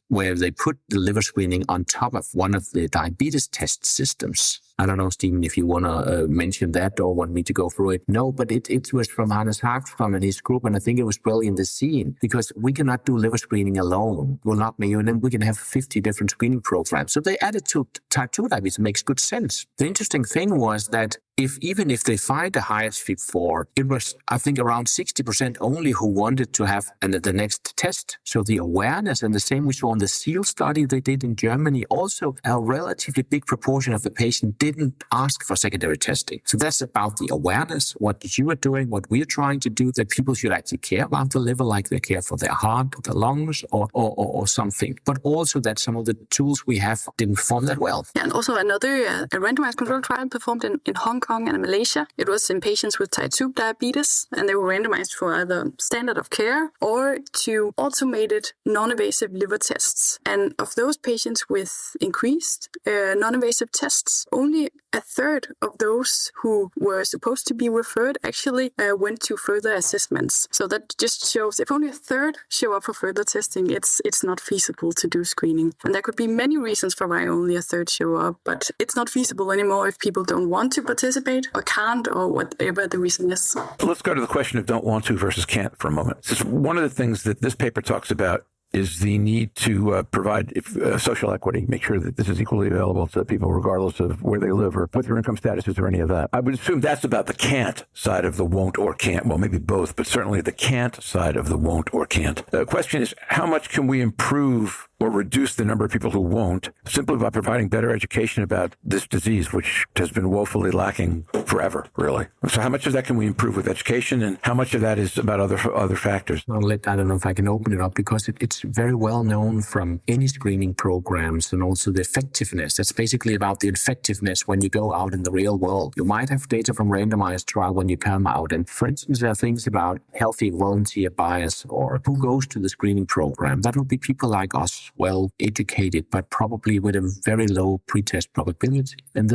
where they put the liver screening on top of one of the diabetes test systems. I don't know, Stephen, if you want to mention that or want me to go through it. No, but it was from Hannes Hagström and his group, and I think it was brilliant to see, because we cannot do liver screening alone. We'll not make, and then we can have 50 different screening programs. So they added to type 2 diabetes. It makes good sense. The interesting thing was that even if they find the highest FIB4, it was, I think, around 60% only who wanted to have the next test. So the awareness, and the same we saw in the SEAL study they did in Germany, also a relatively big proportion of the patient didn't ask for secondary testing. So that's about the awareness, what you are doing, what we're trying to do, that people should actually care about the liver like they care for their heart, or their lungs, or something. But also that some of the tools we have didn't perform that well. Yeah, and also another a randomized controlled trial performed in Hong Kong and Malaysia. It was in patients with type 2 diabetes, and they were randomized for either standard of care or to automated non-invasive liver tests. And of those patients with increased non-invasive tests, only a third of those who were supposed to be referred actually went to further assessments. So that just shows if only a third show up for further testing, it's not feasible to do screening. And there could be many reasons for why only a third show up, but it's not feasible anymore if people don't want to participate or can't, or whatever the reason is. Let's go to the question of don't want to versus can't for a moment. This is one of the things that this paper talks about is the need to provide social equity, make sure that this is equally available to people regardless of where they live or what their income status is or any of that. I would assume that's about the can't side of the won't or can't. Well, maybe both, but certainly the can't side of the won't or can't. The question is, how much can we improve or reduce the number of people who won't, simply by providing better education about this disease, which has been woefully lacking forever, really. So how much of that can we improve with education, and how much of that is about other factors? I don't know if I can open it up, because it's very well known from any screening programs, and also the effectiveness. That's basically about the effectiveness when you go out in the real world. You might have data from randomized trial when you come out. And for instance, there are things about healthy volunteer bias, or who goes to the screening program. That will be people like us, well educated, but probably with a very low pretest probability. And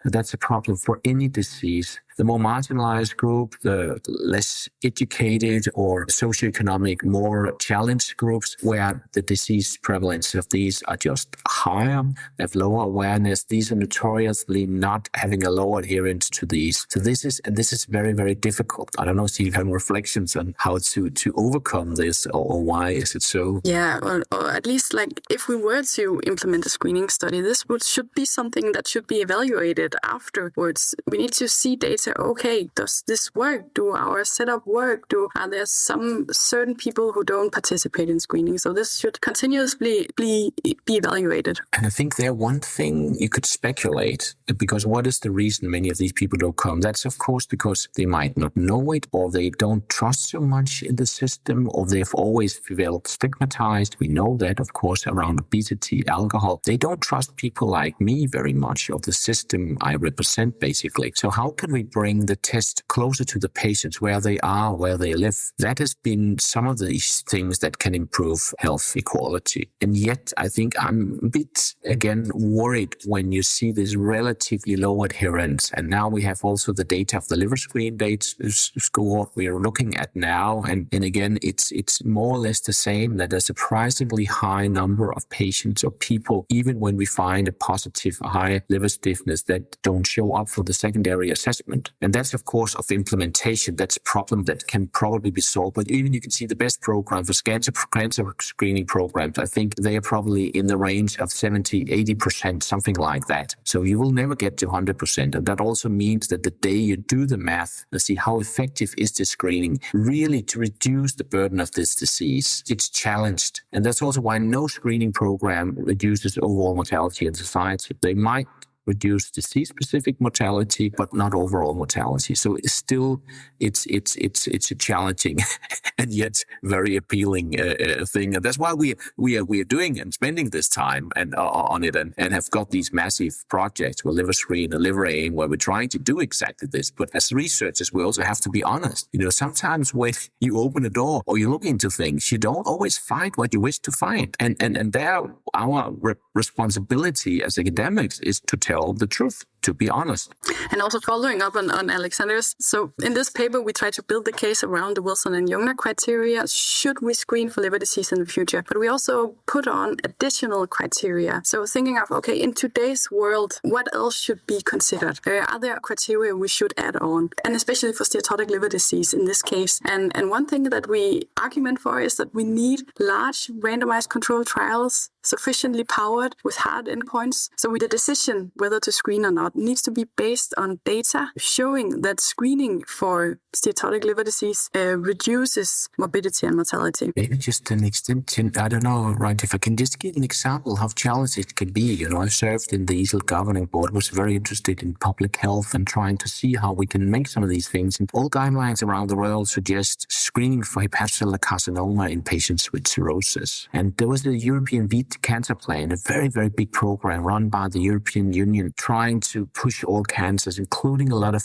that's a problem for any disease. The more marginalized group, the less educated or socioeconomic, more challenged groups, where the disease prevalence of these are just higher, they have lower awareness. These are notoriously not having a low adherence to these. So this is very, very difficult. I don't know if you have reflections on how to overcome this, or why is it so? Yeah, or at least like if we were to implement a screening study, this should be something that should be evaluated afterwards. We need to see data. Okay, does this work? Do our setup work? Are there some certain people who don't participate in screening? So this should continuously be evaluated. And I think there one thing you could speculate, because what is the reason many of these people don't come? That's of course because they might not know it, or they don't trust so much in the system, or they've always felt stigmatized. We know that, of course, around obesity, alcohol. They don't trust people like me very much, of the system I represent, basically. So how can we bring the test closer to the patients, where they are, where they live? That has been some of these things that can improve health equality. And yet, I think I'm a bit, again, worried when you see this relatively low adherence. And now we have also the data of the liver screen dates score we are looking at now. And again, it's more or less the same, that a surprisingly high number of patients or people, even when we find a positive high liver stiffness, that don't show up for the secondary assessment. And that's, of course, of implementation. That's a problem that can probably be solved. But even you can see the best program for cancer screening programs, I think they are probably in the range of 70, 80%, something like that. So you will never get to 100%. And that also means that the day you do the math to see how effective is the screening, really to reduce the burden of this disease, it's challenged. And that's also why no screening program reduces overall mortality in society. They might reduce disease-specific mortality, but not overall mortality. So it's still, it's a challenging and yet very appealing thing. And that's why we are doing and spending this time and on it, and have got these massive projects with Liver Screen and Liver Aim, where we're trying to do exactly this. But as researchers, we also have to be honest. Sometimes when you open a door or you look into things, you don't always find what you wish to find. And there, our responsibility as academics is to tell the truth, to be honest. And also following up on Aleksander's, so in this paper, we try to build the case around the Wilson and Jungner criteria. Should we screen for liver disease in the future? But we also put on additional criteria. So thinking of, okay, in today's world, what else should be considered? Are there criteria we should add on? And especially for steatotic liver disease in this case. And one thing that we argument for is that we need large randomized controlled trials, sufficiently powered with hard endpoints. So with the decision whether to screen or not needs to be based on data showing that screening for steatotic liver disease reduces morbidity and mortality. Maybe just an extension, I don't know, right, if I can just give an example how challenging it can be. I served in the EASL governing board, was very interested in public health and trying to see how we can make some of these things. And all guidelines around the world suggest screening for hepatocellular carcinoma in patients with cirrhosis. And there was a European Beat Cancer Plan, a very, very big program run by the European Union, trying to push all cancers, including a lot of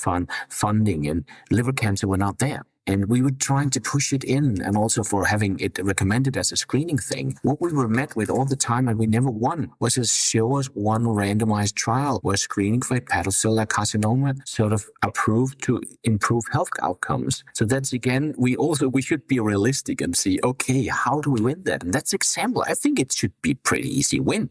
funding, and liver cancer were not there. And we were trying to push it in, and also for having it recommended as a screening thing. What we were met with all the time, and we never won, was to show us one randomized trial where screening for hepatocellular carcinoma sort of approved to improve health outcomes. So that's, again, we should be realistic and see, okay, how do we win that? And that's example. I think it should be pretty easy win.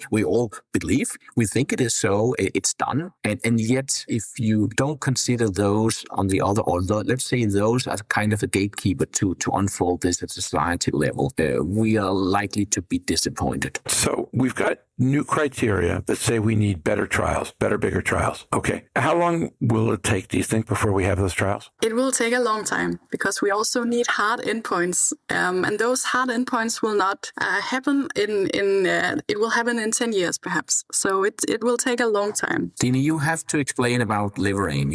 We all believe, we think it is so, it's done. And yet, if you don't consider those on the other, or let's say those suppose, as kind of a gatekeeper to unfold this at society level, we are likely to be disappointed. So we've got new criteria that say we need better trials, better, bigger trials. Okay. How long will it take, do you think, before we have those trials? It will take a long time because we also need hard endpoints. And those hard endpoints will not happen it will happen in 10 years, perhaps. So it will take a long time. Stine, you have to explain about LiverAim.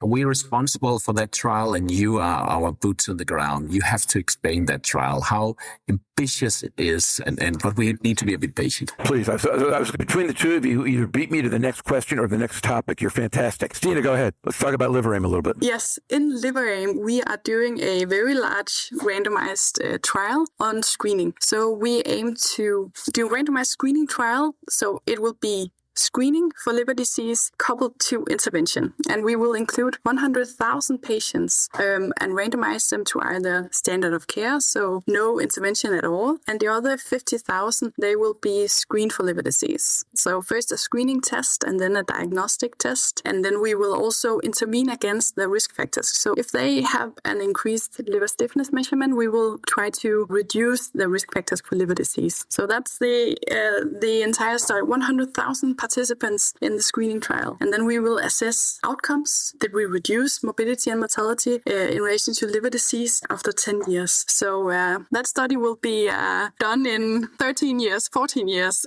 We're responsible for that trial and you are our boots on the ground. You have to explain that trial, how ambitious it is, but we need to be a bit patient. Please, I was between the two of you, either beat me to the next question or the next topic. You're fantastic. Stine, go ahead. Let's talk about LiverAim a little bit. Yes, in LiverAim, we are doing a very large randomized trial on screening. So we aim to do a randomized screening trial. So it will be screening for liver disease coupled to intervention. And we will include 100,000 patients and randomize them to either standard of care, so no intervention at all, and the other 50,000, they will be screened for liver disease. So first a screening test and then a diagnostic test, and then we will also intervene against the risk factors. So if they have an increased liver stiffness measurement, we will try to reduce the risk factors for liver disease. So that's the entire study, 100,000 participants in the screening trial. And then we will assess outcomes. Did we reduce morbidity and mortality in relation to liver disease after 10 years? So that study will be done in 13 years, 14 years.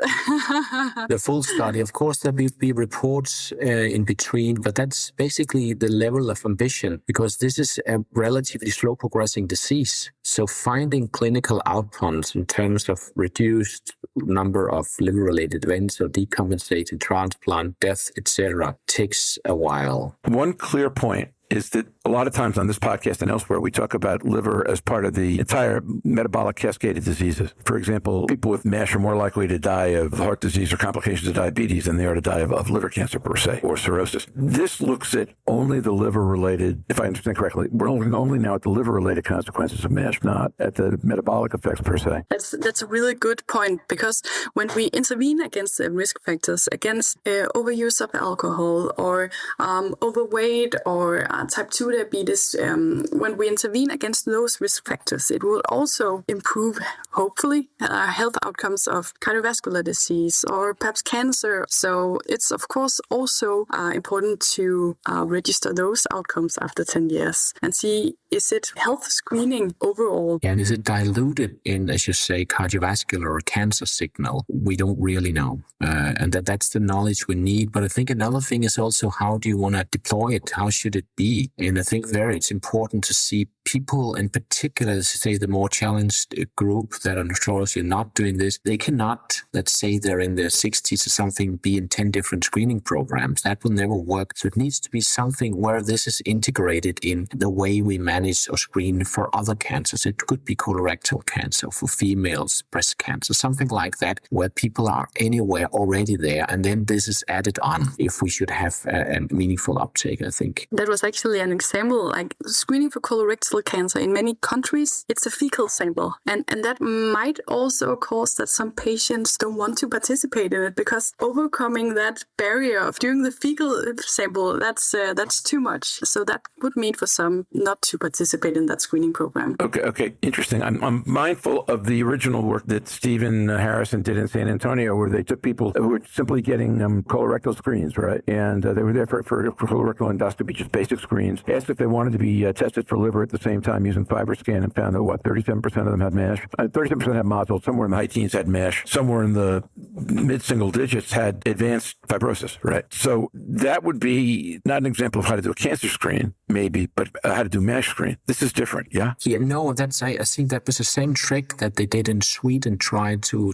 The full study, of course, there will be reports in between, but that's basically the level of ambition because this is a relatively slow progressing disease. So finding clinical outcomes in terms of reduced number of liver-related events or decompensated transplant, death, etc., takes a while. One clear point is that a lot of times on this podcast and elsewhere, we talk about liver as part of the entire metabolic cascade of diseases. For example, people with MASH are more likely to die of heart disease or complications of diabetes than they are to die of liver cancer per se, or cirrhosis. This looks at only the liver-related, if I understand correctly, we're only now at the liver-related consequences of MASH, not at the metabolic effects per se. That's a really good point because when we intervene against the risk factors, against overuse of alcohol or overweight or type 2 diabetes, when we intervene against those risk factors, it will also improve, hopefully, health outcomes of cardiovascular disease or perhaps cancer. So it's, of course, also important to register those outcomes after 10 years and see, is it health screening overall? And is it diluted in, as you say, cardiovascular or cancer signal? We don't really know. And that's the knowledge we need. But I think another thing is also how do you want to deploy it? How should it be? And I think it's important to see people in particular, say the more challenged group that are notoriously not doing this, they cannot, let's say they're in their 60s or something, be in 10 different screening programs. That will never work. So it needs to be something where this is integrated in the way we manage or screen for other cancers. It could be colorectal cancer for females, breast cancer, something like that, where people are anywhere already there. And then this is added on if we should have a meaningful uptake, I think. That was actually an example, like screening for colorectal cancer in many countries, it's a fecal sample. And that might also cause that some patients don't want to participate in it because overcoming that barrier of doing the fecal sample, that's too much. So that would mean for some not to participate in that screening program. Okay. Interesting. I'm mindful of the original work that Stephen Harrison did in San Antonio where they took people who were simply getting colorectal screens, right? And they were there for colorectal endoscopy, just basic screens, asked if they wanted to be tested for liver at the same time using FibroScan and found that 37% of them had MASH, 37% had nodules, somewhere in the high teens had MASH, somewhere in the mid-single digits had advanced fibrosis, right? So that would be not an example of how to do a cancer screen, maybe, but how to do MASH screen. This is different, yeah? Yeah, no, I think that was the same trick that they did in Sweden, tried to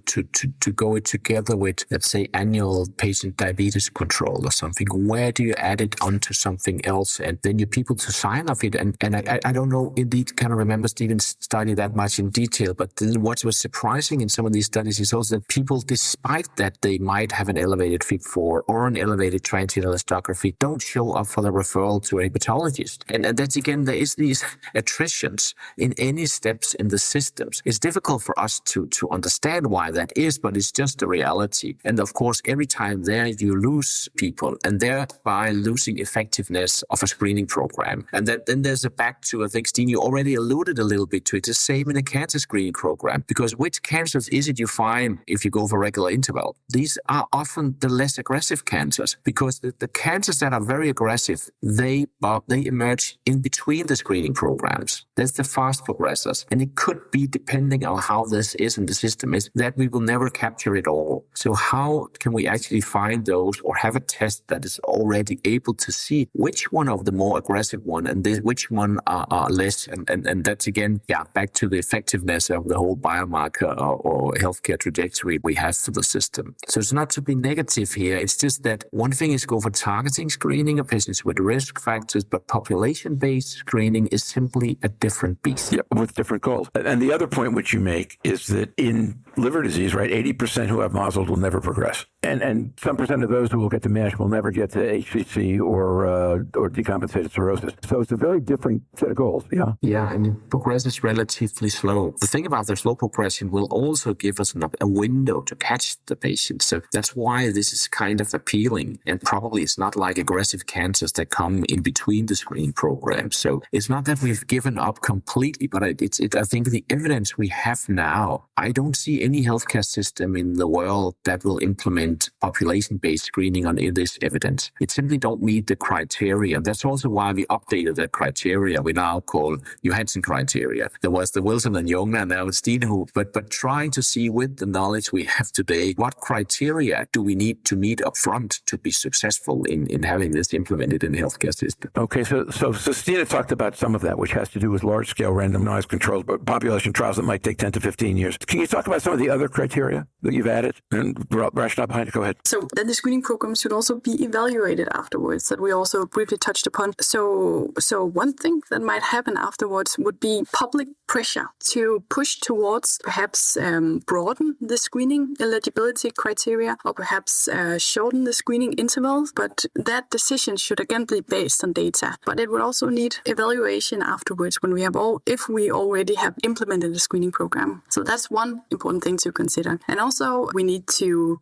go it together with, let's say, annual patient diabetes control or something. Where do you add it onto something else? And then you people to sign off it. And I don't know, indeed, kind of remember Stephen's study that much in detail, but what was surprising in some of these studies is also that people, despite that they might have an elevated FIB4 or an elevated transient elastography, don't show up for the referral to a pathologist. And that's, again, there is these attritions in any steps in the systems. It's difficult for us to understand why that is, but it's just a reality. And of course, every time there you lose people and thereby losing effectiveness of a screening program. And then there's a back to, I think, Stine, you already alluded a little bit to it. It's the same in a cancer screening program, because which cancers is it you find if you go for regular interval? These are often the less aggressive cancers, because the cancers that are very aggressive, they emerge in between the screening programs. That's the fast progressors. And it could be, depending on how this is in the system, is that we will never capture it all. So how can we actually find those, or have a test that is already able to see which one of the more aggressive one and which one are less? And that's again, back to the effectiveness of the whole biomarker or healthcare trajectory we have for the system. So it's not to be negative here. It's just that one thing is go for targeting screening of patients with risk factors, but population-based screening is simply a different beast. Yeah, with different goals. And the other point which you make is that in liver disease, right, 80% who have nodules will never progress. And some percent of those who will get to MASH will never get to HCC or decompensated cirrhosis. So it's a very different set of goals, yeah? Yeah, and it progresses relatively slow. The thing about the slow progression will also give us a window to catch the patient. So that's why this is kind of appealing. And probably it's not like aggressive cancers that come in between the screening programs. So it's not that we've given up completely, but I think the evidence we have now, I don't see any healthcare system in the world that will implement population-based screening on this evidence. It simply don't meet the criteria. That's also why we updated that criteria we now call Johanset criteria. There was the Wilson and Jörn, and now it's Stine, but trying to see with the knowledge we have today, what criteria do we need to meet up front to be successful in having this implemented in the healthcare system? Okay, so Stine talked about some of that, which has to do with large-scale randomized controlled population trials that might take 10 to 15 years. Can you talk about some of the other criteria that you've added and rationale behind it? Go ahead. So then the screening program should also be evaluated afterwards, that we also briefly touched upon. So one thing that might happen afterwards would be public pressure to push towards perhaps broaden the screening eligibility criteria, or perhaps shorten the screening intervals. But that decision should again be based on data. But it would also need evaluation afterwards if we already have implemented a screening program. So that's one important thing to consider. And also we need to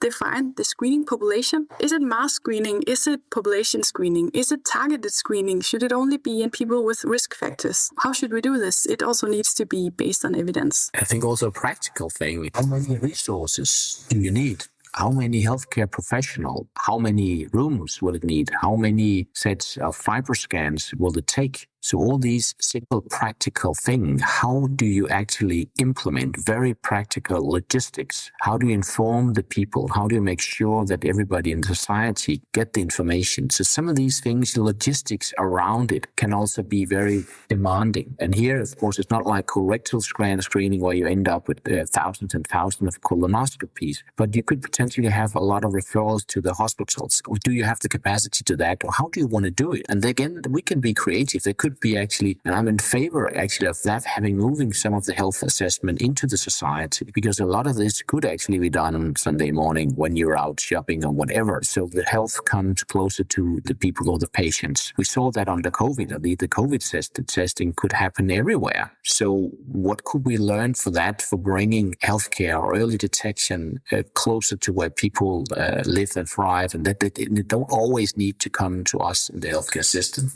define the screening population. Is it mass screening? Is it population screening? Is it targeted screening? Should it only be in people with risk factors? How should we do this? It also needs to be based on evidence. I think also a practical thing. How many resources do you need? How many healthcare professionals? How many rooms will it need? How many sets of fiber scans will it take? So all these simple practical things, how do you actually implement very practical logistics? How do you inform the people? How do you make sure that everybody in society get the information? So some of these things, the logistics around it can also be very demanding. And here, of course, it's not like colorectal screening where you end up with thousands and thousands of colonoscopies, but you could potentially have a lot of referrals to the hospitals. Do you have the capacity to that? Or how do you want to do it? And again, we can be creative. There could be actually, and I'm in favor actually of that, moving some of the health assessment into the society, because a lot of this could actually be done on Sunday morning when you're out shopping or whatever. So the health comes closer to the people or the patients. We saw that under COVID. The COVID testing could happen everywhere. So what could we learn for that, for bringing healthcare or early detection closer to where people live and thrive, and that they don't always need to come to us in the healthcare system?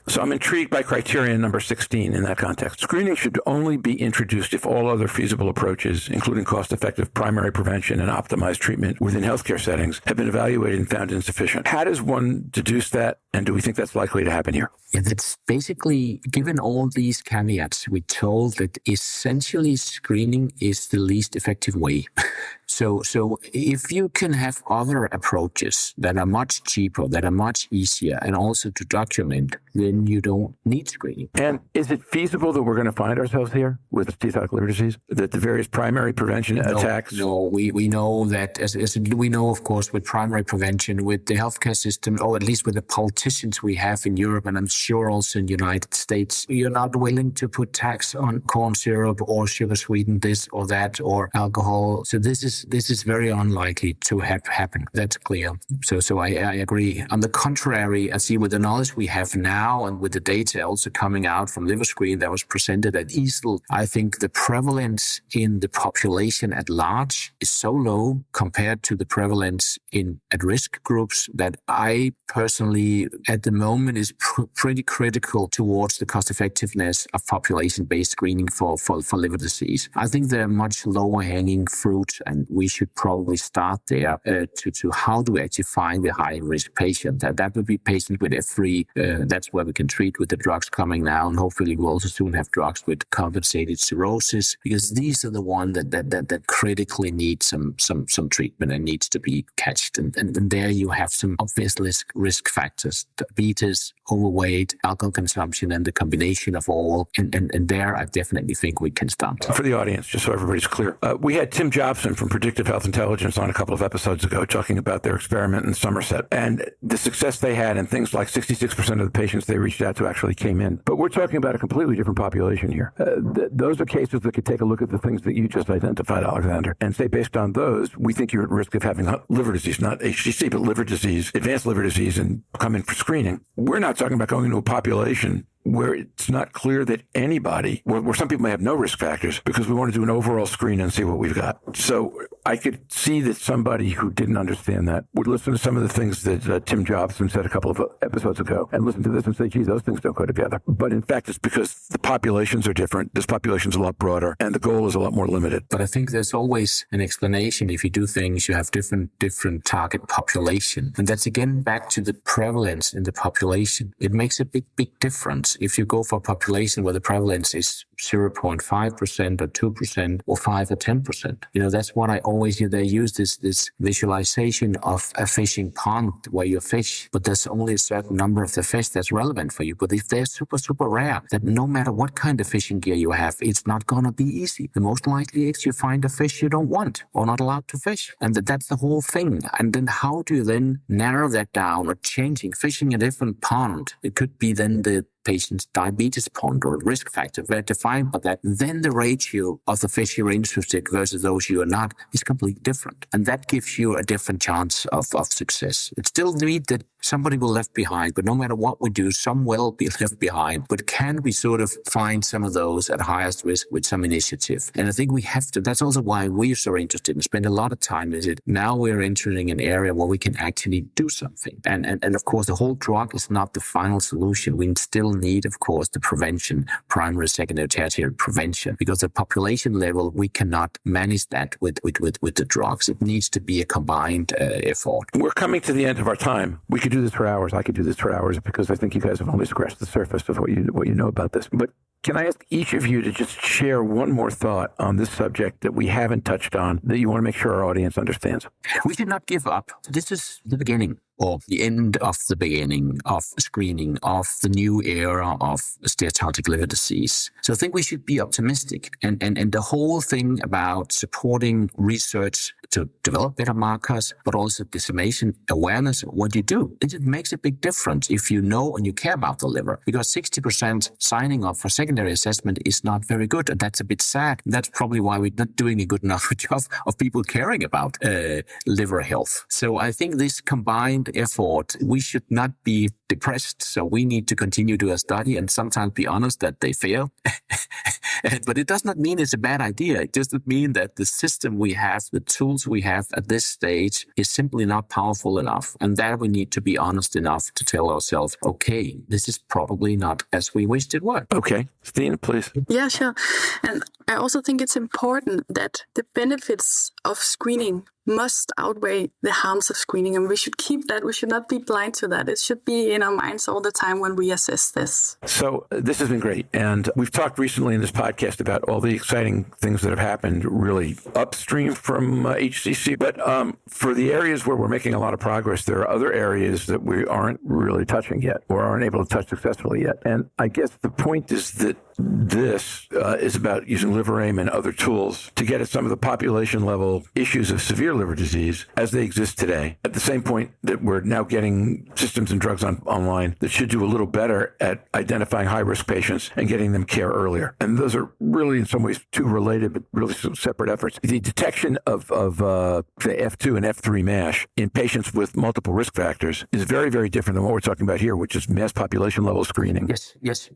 So I'm intrigued by criterion number 16 in that context. Screening should only be introduced if all other feasible approaches, including cost-effective primary prevention and optimized treatment within healthcare settings, have been evaluated and found insufficient. How does one deduce that, and do we think that's likely to happen here? Yeah, that's basically, given all these caveats, we're told that essentially screening is the least effective way. So if you can have other approaches that are much cheaper, that are much easier, and also to document, then you don't need screening. And is it feasible that we're going to find ourselves here with T-thyroid liver disease? That the various primary prevention attacks? No, we know that, as we know, of course, with primary prevention, with the healthcare system, or at least with the politicians we have in Europe, and I'm sure also in the United States, you're not willing to put tax on corn syrup or sugar sweetened this or that or alcohol. So this is is very unlikely to happen. That's clear. So I agree. On the contrary, I see with the knowledge we have now and with the data also coming out from liver screen that was presented at EASL, I think the prevalence in the population at large is so low compared to the prevalence in at-risk groups that I personally, at the moment, is pretty critical towards the cost-effectiveness of population-based screening for liver disease. I think they're much lower-hanging fruit, and we should probably start there to how do we actually find the high-risk patient. That would be patients with F3. That's where we can treat with the drugs coming now, and hopefully we'll also soon have drugs with compensated cirrhosis, because these are the ones that critically need some treatment and needs to be catched. And there you have some obvious risk factors: diabetes, overweight, alcohol consumption, and the combination of all. And there, I definitely think we can start. For the audience, just so everybody's clear, we had Tim Jobson from Predictive Health Intelligence on a couple of episodes ago talking about their experiment in Somerset and the success they had, and things like 66% of the patients they reached out to actually came in. But we're talking about a completely different population here. Those are cases that could take a look at the things that you just identified, Aleksander, and say, based on those, we think you're at risk of having liver disease, not HCC, but liver disease, advanced liver disease, and come in for screening. We're not talking about going into a population where it's not clear that anybody, where some people may have no risk factors, because we want to do an overall screen and see what we've got. So I could see that somebody who didn't understand that would listen to some of the things that Tim Jobson said a couple of episodes ago and listen to this and say, geez, those things don't go together. But in fact, it's because the populations are different. This population's a lot broader, and the goal is a lot more limited. But I think there's always an explanation. If you do things, you have different target population. And that's again back to the prevalence in the population. It makes a big difference. If you go for a population where the prevalence is 0.5% or 2% or 5 or 10%, that's what I always hear. They use this visualization of a fishing pond where you fish, but there's only a certain number of the fish that's relevant for you. But if they're super, super rare, that no matter what kind of fishing gear you have, it's not going to be easy. The most likely is you find a fish you don't want or not allowed to fish. And that's the whole thing. And then how do you then narrow that down or fishing a different pond? It could be then the patient's diabetes pond or risk factor, very defined by that. Then the ratio of the fish you're interested versus those you are not is completely different. And that gives you a different chance of success. It still means that somebody will left behind, but no matter what we do, some will be left behind. But can we sort of find some of those at highest risk with some initiative? And I think we have to. That's also why we're so interested and spend a lot of time with it. Now we're entering an area where we can actually do something. And of course, the whole drug is not the final solution. We still need, of course, the prevention, primary, secondary, tertiary prevention, because at population level, we cannot manage that with the drugs. It needs to be a combined effort. We're coming to the end of our time. We could do this for hours. I could do this for hours, because I think you guys have only scratched the surface of what you know about this. But can I ask each of you to just share one more thought on this subject that we haven't touched on that you want to make sure our audience understands? We should not give up. This is the beginning, or the end of the beginning of screening of the new era of steatotic liver disease. So I think we should be optimistic. And the whole thing about supporting research to develop better markers, but also dissemination awareness of what you do. It makes a big difference if you know and you care about the liver, because 60% signing up for secondary assessment is not very good. And that's a bit sad. That's probably why we're not doing a good enough job of people caring about liver health. So I think this combined effort, we should not be depressed. So we need to continue to study and sometimes be honest that they fail. But it does not mean it's a bad idea. It does not mean that the system we have, the tools we have at this stage is simply not powerful enough. And there we need to be honest enough to tell ourselves, okay, this is probably not as we wished it were. Okay. Stine, please. Yeah, sure. And I also think it's important that the benefits of screening must outweigh the harms of screening, and we should keep that. We should not be blind to that. It should be in our minds all the time when we assess this. So this has been great, and we've talked recently in this podcast about all the exciting things that have happened really upstream from HCC, but for the areas where we're making a lot of progress, there are other areas that we aren't really touching yet or aren't able to touch successfully yet. And I guess the point is that This is about using liver aim and other tools to get at some of the population level issues of severe liver disease as they exist today. At the same point that we're now getting systems and drugs online that should do a little better at identifying high-risk patients and getting them care earlier. And those are really in some ways two related but really separate efforts. The detection of the F2 and F3 MASH in patients with multiple risk factors is very, very different than what we're talking about here, which is mass population level screening. Yes.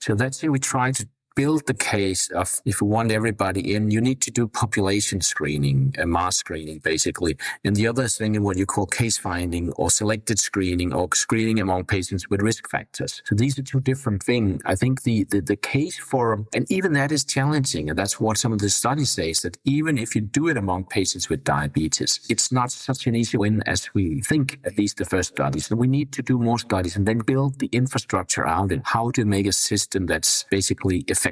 So let's say we try to build the case of if we want everybody in, you need to do population screening, mass screening, basically. And the other thing is what you call case finding or selected screening or screening among patients with risk factors. So these are two different things. I think the case for, and even that is challenging. And that's what some of the studies say, that even if you do it among patients with diabetes, it's not such an easy win as we think, at least the first studies. So we need to do more studies and then build the infrastructure around it, how to make a system that's basically effective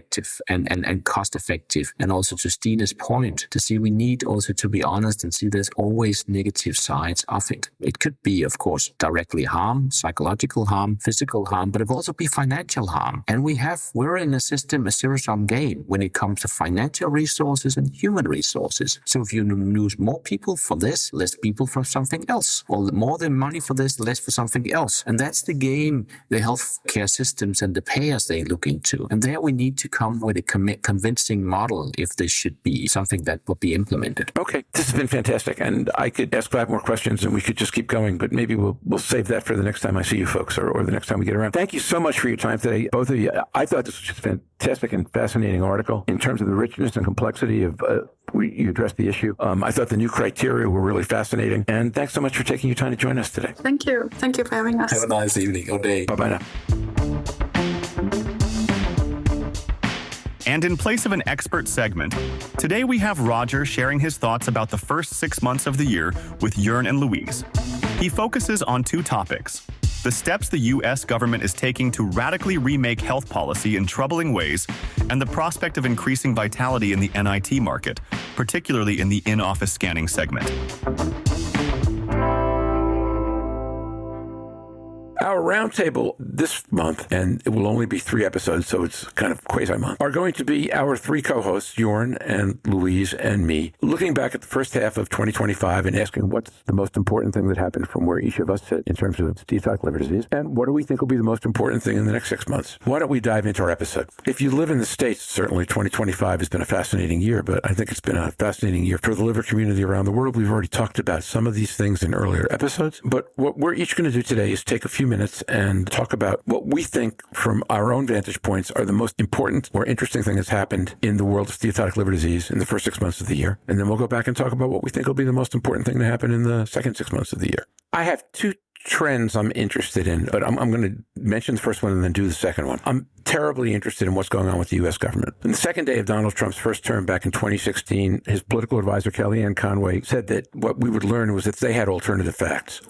and cost effective. And also to Stine's point, to see we need also to be honest and see there's always negative sides of it. It could be, of course, directly harm, psychological harm, physical harm, but it will also be financial harm. And we're in a system, a zero-sum game when it comes to financial resources and human resources. So if you lose more people for this, less people for something else, or more than money for this, less for something else. And that's the game the healthcare systems and the payers they look into. And there we need to come with a convincing model if this should be something that will be implemented. Okay, this has been fantastic, and I could ask 5 more questions and we could just keep going, but maybe we'll save that for the next time I see you folks or the next time we get around. Thank you so much for your time today, both of you. I thought this was just a fantastic and fascinating article in terms of the richness and complexity of you addressed the issue. I thought the new criteria were really fascinating, and thanks so much for taking your time to join us today. Thank you for having us. Have a nice evening or day. Bye-bye now. And in place of an expert segment, today we have Roger sharing his thoughts about the first 6 months of the year with Jörn and Louise. He focuses on 2 topics: the steps the U.S. government is taking to radically remake health policy in troubling ways, and the prospect of increasing vitality in the NIT market, particularly in the in-office scanning segment. Our roundtable this month, and it will only be 3 episodes, so it's kind of quasi-month, are going to be our 3 co-hosts, Jörn and Louise and me, looking back at the first half of 2025 and asking what's the most important thing that happened from where each of us sit in terms of steatotic liver disease, and what do we think will be the most important thing in the next 6 months. Why don't we dive into our episode? If you live in the States, certainly 2025 has been a fascinating year, but I think it's been a fascinating year for the liver community around the world. We've already talked about some of these things in earlier episodes, but what we're each going to do today is take a few minutes and talk about what we think from our own vantage points are the most important or interesting thing that's happened in the world of steatotic liver disease in the first 6 months of the year. And then we'll go back and talk about what we think will be the most important thing to happen in the second 6 months of the year. I have 2 trends I'm interested in, but I'm going to mention the first one and then do the second one. I'm terribly interested in what's going on with the U.S. government. On the second day of Donald Trump's first term back in 2016, his political advisor, Kellyanne Conway, said that what we would learn was that they had alternate facts,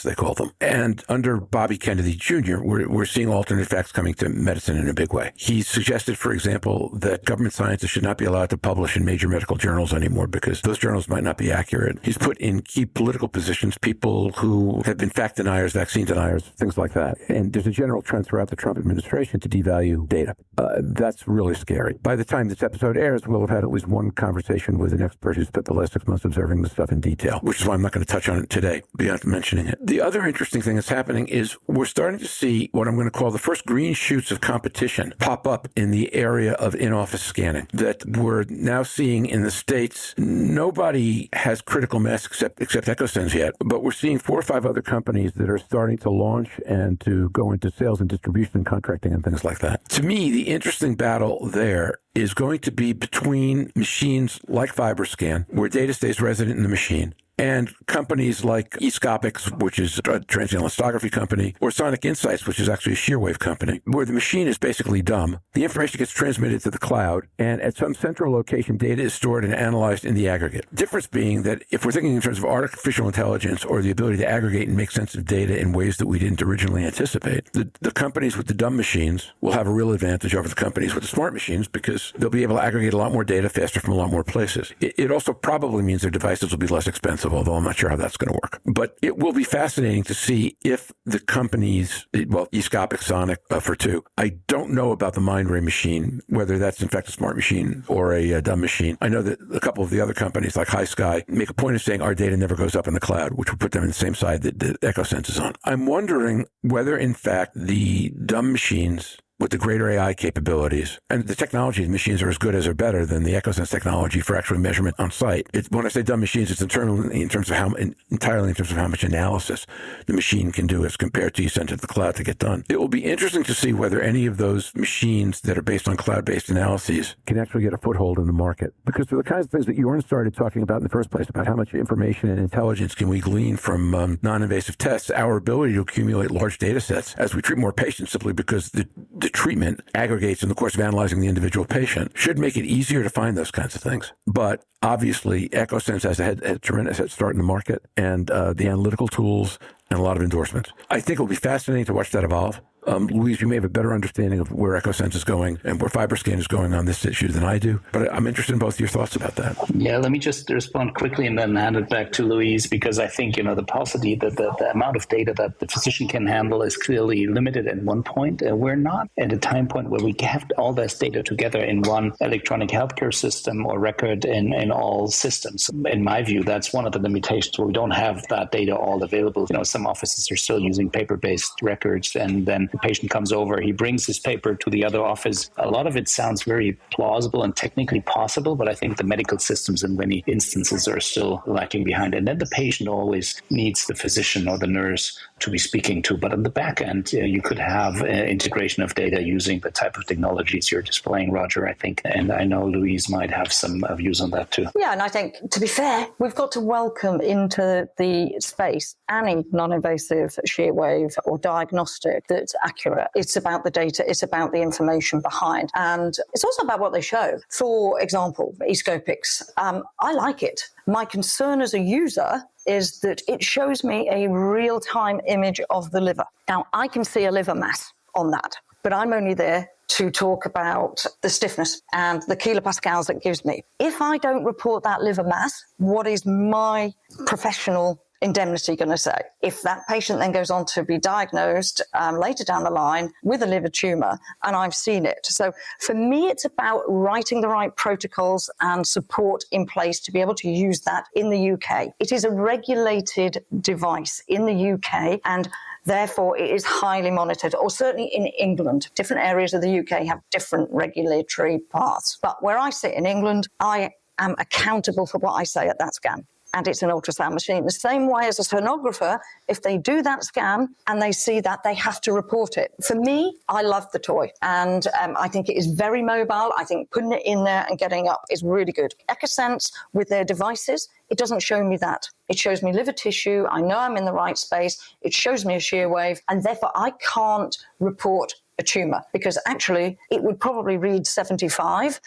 they call them. And under Bobby Kennedy Jr., we're seeing alternate facts coming to medicine in a big way. He suggested, for example, that government scientists should not be allowed to publish in major medical journals anymore because those journals might not be accurate. He's put in key political positions people who have been fact deniers, vaccine deniers, things like that. And there's a general trend throughout the Trump administration to devalue data. That's really scary. By the time this episode airs, we'll have had at least one conversation with an expert who's spent the last 6 months observing this stuff in detail, which is why I'm not going to touch on it today beyond mentioning it. The other interesting thing that's happening is we're starting to see what I'm going to call the first green shoots of competition pop up in the area of in-office scanning that we're now seeing in the States. Nobody has critical mass except EchoSense yet, but we're seeing 4 or 5 other companies that are starting to launch and to go into sales and distribution and contracting and things like that. To me, the interesting battle there is going to be between machines like FibroScan, where data stays resident in the machine, and companies like eScopics, which is a transient elastography company, or Sonic Insights, which is actually a shear wave company, where the machine is basically dumb. The information gets transmitted to the cloud, and at some central location, data is stored and analyzed in the aggregate. Difference being that if we're thinking in terms of artificial intelligence or the ability to aggregate and make sense of data in ways that we didn't originally anticipate, the companies with the dumb machines will have a real advantage over the companies with the smart machines because they'll be able to aggregate a lot more data faster from a lot more places. It also probably means their devices will be less expensive. expensive, although I'm not sure how that's going to work. But it will be fascinating to see if the companies, well, Escopic, Sonic for two. I don't know about the Mindray machine, whether that's in fact a smart machine or a dumb machine. I know that a couple of the other companies like High Sky make a point of saying our data never goes up in the cloud, which would put them in the same side that the EchoSense is on. I'm wondering whether in fact the dumb machines with the greater AI capabilities, and the technology of the machines are as good as or better than the EchoSense technology for actual measurement on site. When I say dumb machines, it's entirely in terms of how much analysis the machine can do as compared to you send it to the cloud to get done. It will be interesting to see whether any of those machines that are based on cloud-based analyses can actually get a foothold in the market. Because for the kinds of things that Jörn started talking about in the first place, about how much information and intelligence can we glean from non-invasive tests, our ability to accumulate large data sets as we treat more patients simply because the treatment aggregates in the course of analyzing the individual patient should make it easier to find those kinds of things. But obviously, EchoSense has a tremendous head start in the market, and the analytical tools and a lot of endorsements. I think it will be fascinating to watch that evolve. Louise, you may have a better understanding of where EchoSense is going and where FibroScan is going on this issue than I do, but I'm interested in both your thoughts about that. Yeah, let me just respond quickly and then hand it back to Louise, because I think, the paucity, the amount of data that the physician can handle is clearly limited at one point. We're not at a time point where we have all this data together in one electronic healthcare system or record in all systems. In my view, that's one of the limitations, where we don't have that data all available. Some offices are still using paper-based records, and then the patient comes over, he brings his paper to the other office. A lot of it sounds very plausible and technically possible, but I think the medical systems in many instances are still lacking behind. And then the patient always needs the physician or the nurse to be speaking to. But on the back end, you could have integration of data using the type of technologies you're displaying, Roger, I think. And I know Louise might have some views on that too. Yeah, and I think, to be fair, we've got to welcome into the space any non-invasive shear wave or diagnostic that's accurate. It's about the data, it's about the information behind, and it's also about what they show. For example, Escopics, I like it. My concern as a user is that it shows me a real-time image of the liver. Now, I can see a liver mass on that, but I'm only there to talk about the stiffness and the kilopascals it gives me. If I don't report that liver mass, what is my professional indemnity going to say? If that patient then goes on to be diagnosed later down the line with a liver tumor, and I've seen it. So for me, it's about writing the right protocols and support in place to be able to use that in the UK. It is a regulated device in the UK, and therefore it is highly monitored, or certainly in England. Different areas of the UK have different regulatory paths. But where I sit in England, I am accountable for what I say at that scan. And it's an ultrasound machine. The same way as a sonographer, if they do that scan and they see that, they have to report it. For me, I love the toy. And I think it is very mobile. I think putting it in there and getting up is really good. EchoSense, with their devices, it doesn't show me that. It shows me liver tissue. I know I'm in the right space. It shows me a shear wave. And therefore, I can't report a tumor, because actually it would probably read 75.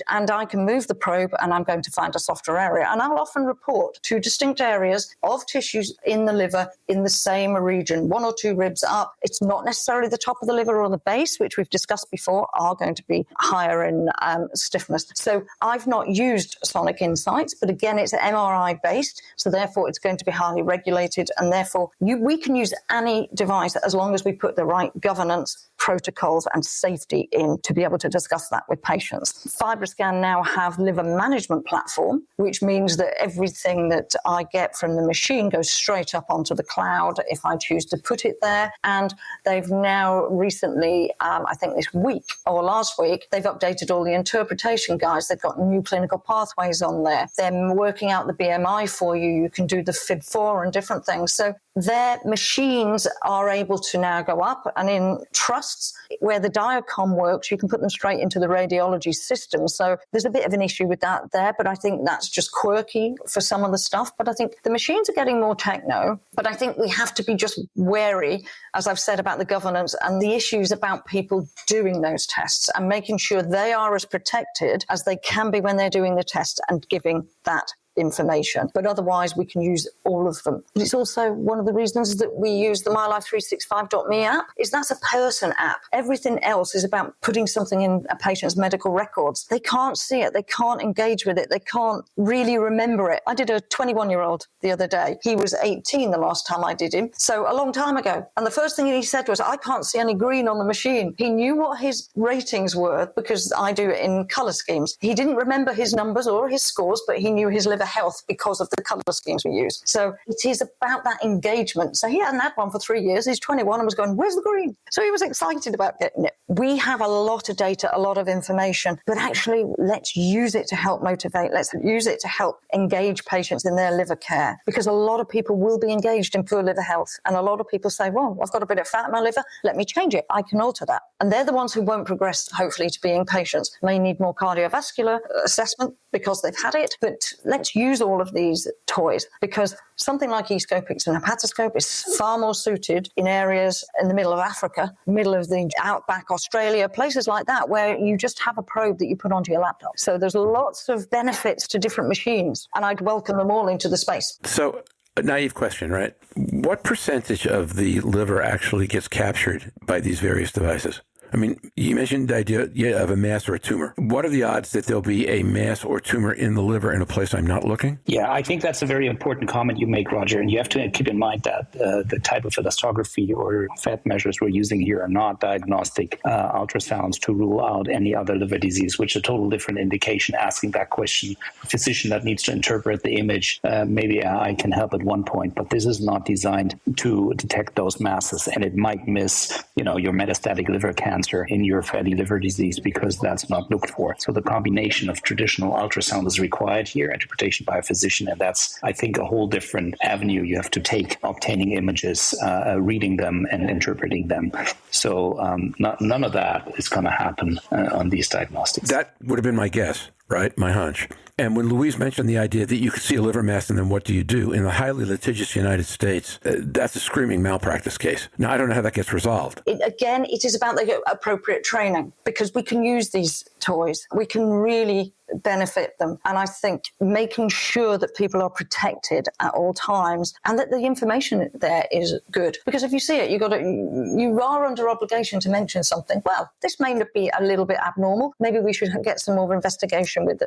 And I can move the probe and I'm going to find a softer area. And I'll often report 2 distinct areas of tissues in the liver in the same region, 1 or 2 ribs up. It's not necessarily the top of the liver or the base, which we've discussed before, are going to be higher in stiffness. So I've not used Sonic Insights, but again, it's MRI based. So therefore it's going to be highly regulated. And therefore we can use any device as long as we put the right governance, protocols and safety in to be able to discuss that with patients. FibroScan now have liver management platform, which means that everything that I get from the machine goes straight up onto the cloud if I choose to put it there. And they've now recently, I think this week or last week, they've updated all the interpretation guides. They've got new clinical pathways on there. They're working out the BMI for you. You can do the FIB4 and different things. So their machines are able to now go up, and in trusts where the Diacom works, you can put them straight into the radiology system. So there's a bit of an issue with that there, but I think that's just quirky for some of the stuff. But I think the machines are getting more techno, but I think we have to be just wary, as I've said, about the governance and the issues about people doing those tests and making sure they are as protected as they can be when they're doing the test and giving that information. But otherwise, we can use all of them. But it's also one of the reasons that we use the MyLife365.me app, is that's a person app. Everything else is about putting something in a patient's medical records. They can't see it. They can't engage with it. They can't really remember it. I did a 21-year-old the other day. He was 18 the last time I did him, so a long time ago. And the first thing he said was, I can't see any green on the machine. He knew what his ratings were because I do it in colour schemes. He didn't remember his numbers or his scores, but he knew his liver health because of the colour schemes we use. So it is about that engagement. So he hadn't had one for 3 years. He's 21 and was going, where's the green? So he was excited about getting it. We have a lot of data, a lot of information, but actually let's use it to help motivate. Let's use it to help engage patients in their liver care, because a lot of people will be engaged in poor liver health. And a lot of people say, well, I've got a bit of fat in my liver. Let me change it. I can alter that. And they're the ones who won't progress, hopefully, to being patients. May need more cardiovascular assessment because they've had it. But let's use all of these toys, because something like escopics and hepatoscope is far more suited in areas in the middle of Africa, middle of the outback, Australia, places like that, where you just have a probe that you put onto your laptop. So there's lots of benefits to different machines, and I'd welcome them all into the space. So, a naive question, right? What percentage of the liver actually gets captured by these various devices? I mean, you mentioned the idea of a mass or a tumor. What are the odds that there'll be a mass or tumor in the liver in a place I'm not looking? Yeah, I think that's a very important comment you make, Roger. And you have to keep in mind that the type of elastography or fat measures we're using here are not diagnostic ultrasounds to rule out any other liver disease, which is a total different indication. Asking that question, a physician that needs to interpret the image, maybe I can help at one point, but this is not designed to detect those masses, and it might miss, your metastatic liver cancer in your fatty liver disease because that's not looked for. So the combination of traditional ultrasound is required here, interpretation by a physician, and that's, I think, a whole different avenue you have to take, obtaining images, reading them, and interpreting them. So none of that is going to happen on these diagnostics. That would have been my guess, right? My hunch. And when Louise mentioned the idea that you could see a liver mass and then what do you do? In the highly litigious United States, that's a screaming malpractice case. Now, I don't know how that gets resolved. It is about the appropriate training, because we can use these toys. We can really benefit them. And I think making sure that people are protected at all times and that the information there is good. Because if you see it, you are under obligation to mention something. Well, this may be a little bit abnormal. Maybe we should get some more investigation with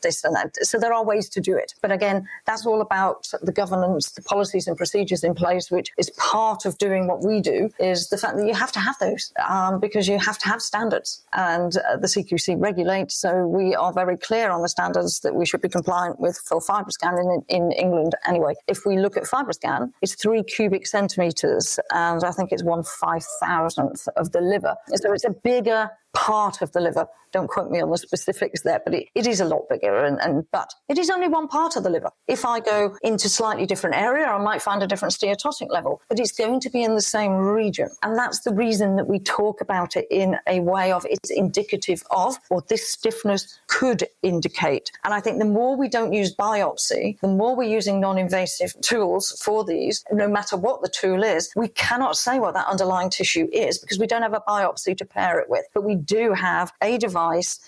this and that. So there are ways to do it. But again, that's all about the governance, the policies and procedures in place, which is part of doing what we do, is the fact that you have to have those because you have to have standards. And the CQC regulates, so we are very clear on the standards that we should be compliant with for FibroScan in England anyway. If we look at FibroScan, it's 3 cubic centimetres, and I think it's 1/5000th of the liver. So it's a bigger part of the liver. Don't quote me on the specifics there, but it is a lot bigger. But it is only one part of the liver. If I go into slightly different area, I might find a different steatotic level, but it's going to be in the same region. And that's the reason that we talk about it in a way of it's indicative of, or this stiffness could indicate. And I think the more we don't use biopsy, the more we're using non-invasive tools for these, no matter what the tool is, we cannot say what that underlying tissue is because we don't have a biopsy to pair it with. But we do have a device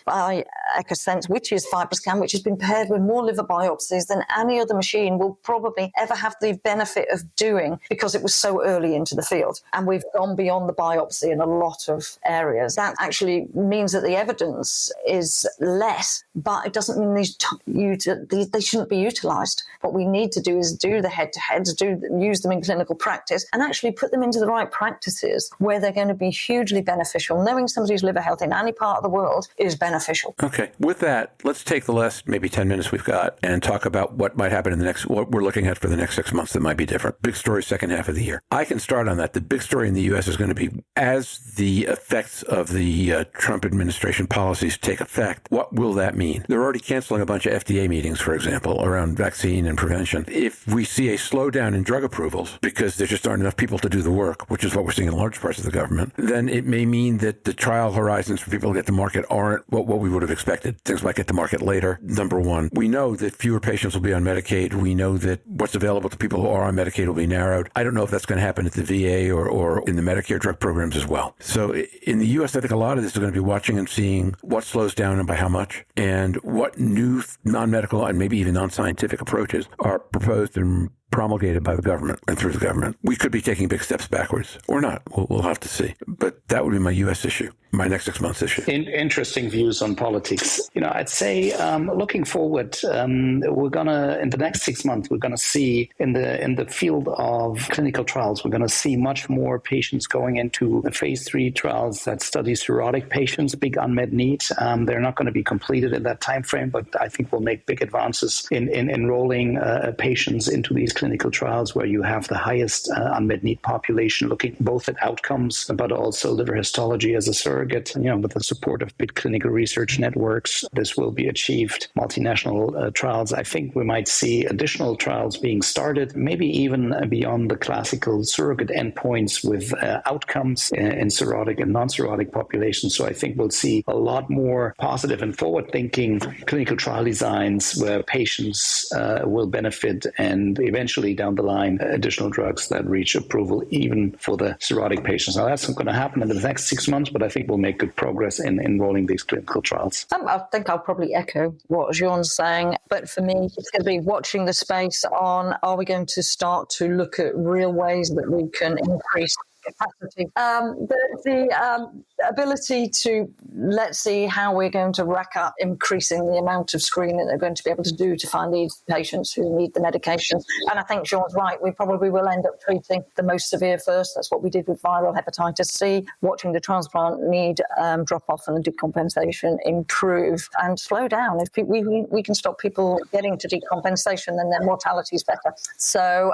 by EchoSense, which is FibroScan, which has been paired with more liver biopsies than any other machine will probably ever have the benefit of doing because it was so early into the field. And we've gone beyond the biopsy in a lot of areas. That actually means that the evidence is less, but it doesn't mean they shouldn't be utilised. What we need to do is do the head-to-heads, use them in clinical practice, and actually put them into the right practices where they're going to be hugely beneficial. Knowing somebody's liver health in any part of the world is beneficial. Okay. With that, let's take the last maybe 10 minutes we've got and talk about what might happen what we're looking at for the next 6 months that might be different. Big story second half of the year. I can start on that. The big story in the U.S. is going to be as the effects of the Trump administration policies take effect, what will that mean? They're already canceling a bunch of FDA meetings, for example, around vaccine and prevention. If we see a slowdown in drug approvals because there just aren't enough people to do the work, which is what we're seeing in large parts of the government, then it may mean that the trial horizon horizons for people to get to market aren't what we would have expected. Things might get to market later. Number one, we know that fewer patients will be on Medicaid. We know that what's available to people who are on Medicaid will be narrowed. I don't know if that's going to happen at the VA or in the Medicare drug programs as well. So in the U.S., I think a lot of this is going to be watching and seeing what slows down and by how much, and what new non-medical and maybe even non-scientific approaches are proposed and promulgated by the government and through the government. We could be taking big steps backwards or not. We'll have to see. But that would be my U.S. issue, my next 6 months issue. Interesting views on politics. I'd say looking forward, we're gonna in the next 6 months we're gonna see in the field of clinical trials, we're gonna see much more patients going into the phase 3 trials that study cirrhotic patients, big unmet needs. They're not going to be completed in that time frame, but I think we'll make big advances in enrolling patients into these clinical trials where you have the highest unmet need population, looking both at outcomes but also liver histology as a surrogate. With the support of big clinical research networks, this will be achieved. Multinational trials. I think we might see additional trials being started, maybe even beyond the classical surrogate endpoints with outcomes in cirrhotic and non-cirrhotic populations. So I think we'll see a lot more positive and forward-thinking clinical trial designs where patients will benefit, and eventually down the line, additional drugs that reach approval even for the cirrhotic patients. Now, that's not going to happen in the next 6 months, but I think we'll make good progress in enrolling these clinical trials. I think I'll probably echo what Jörn's saying, but for me, it's going to be watching the space on, are we going to start to look at real ways that we can increase capacity? The ability to, let's see how we're going to rack up increasing the amount of screening that they're going to be able to do to find these patients who need the medication. And I think Jörn's right, we probably will end up treating the most severe first. That's what we did with viral hepatitis C, watching the transplant need drop off and the decompensation improve and slow down. If we can stop people getting to decompensation, then their mortality is better. So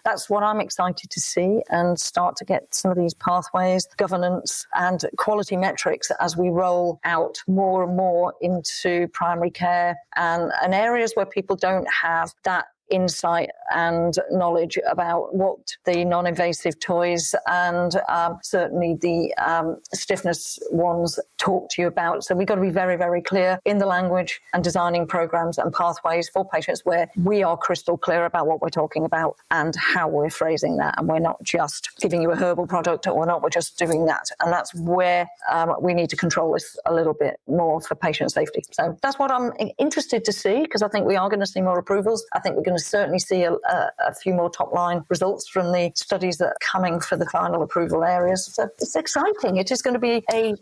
that's what I'm excited to see, and start to get some of these pathways, governance and quality metrics as we roll out more and more into primary care and areas where people don't have that insight and knowledge about what the non-invasive toys and certainly the stiffness ones talk to you about. So we've got to be very, very clear in the language and designing programs and pathways for patients where we are crystal clear about what we're talking about and how we're phrasing that. And we're not just giving you a herbal product or not, we're just doing that. And that's where we need to control this a little bit more for patient safety. So that's what I'm interested to see, because I think we are going to see more approvals. I think we're going to certainly see a few more top-line results from the studies that are coming for the final approval areas. So it's exciting. It is going to be a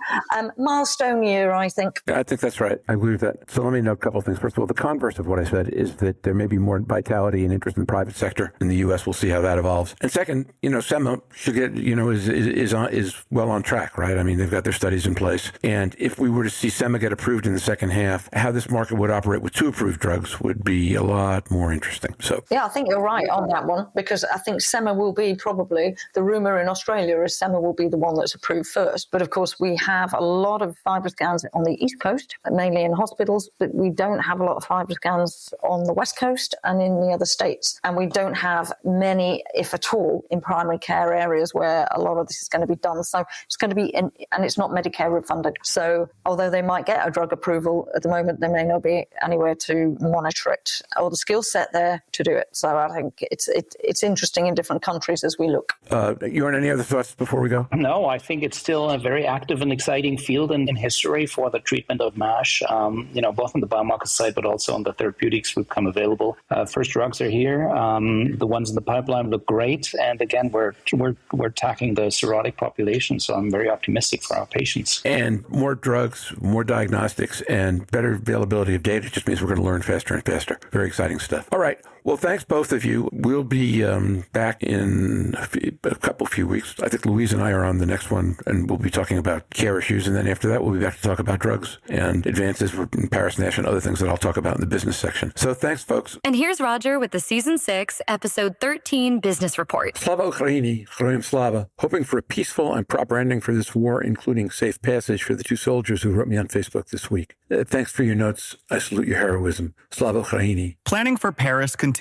milestone year, I think. I think that's right. I agree with that. So let me note a couple of things. First of all, the converse of what I said is that there may be more vitality and interest in the private sector in the U.S. We'll see how that evolves. And second, SEMA should get, is well on track, right? I mean, they've got their studies in place. And if we were to see SEMA get approved in the second half, how this market would operate with 2 approved drugs would be a lot more interesting. So yeah, I think you're right on that one, because I think SEMA will be probably, the rumour in Australia is SEMA will be the one that's approved first. But of course, we have a lot of FibroScans on the East Coast, mainly in hospitals, but we don't have a lot of FibroScans on the West Coast and in the other states. And we don't have many, if at all, in primary care areas where a lot of this is going to be done. So it's going to be, and it's not Medicare refunded. So although they might get a drug approval at the moment, there may not be anywhere to monitor it or the skill set there to do it. So I think it's interesting in different countries as we look. Jörn, any other thoughts before we go? No, I think it's still a very active and exciting field in history for the treatment of MASH, both on the biomarker side, but also on the therapeutics will become available. First drugs are here. The ones in the pipeline look great. And again, we're attacking the cirrhotic population. So I'm very optimistic for our patients. And more drugs, more diagnostics, and better availability of data just means we're going to learn faster and faster. Very exciting stuff. All right. Well, thanks both of you. We'll be back in a few weeks. I think Louise and I are on the next one, and we'll be talking about care issues. And then after that, we'll be back to talk about drugs and advances in Paris-NASH and other things that I'll talk about in the business section. So thanks, folks. And here's Roger with the Season 6, Episode 13 Business Report. Slava Ukraini, Heroyam Slava. Hoping for a peaceful and proper ending for this war, including safe passage for the 2 soldiers who wrote me on Facebook this week. Thanks for your notes. I salute your heroism. Slava Ukraini. Planning for Paris continues.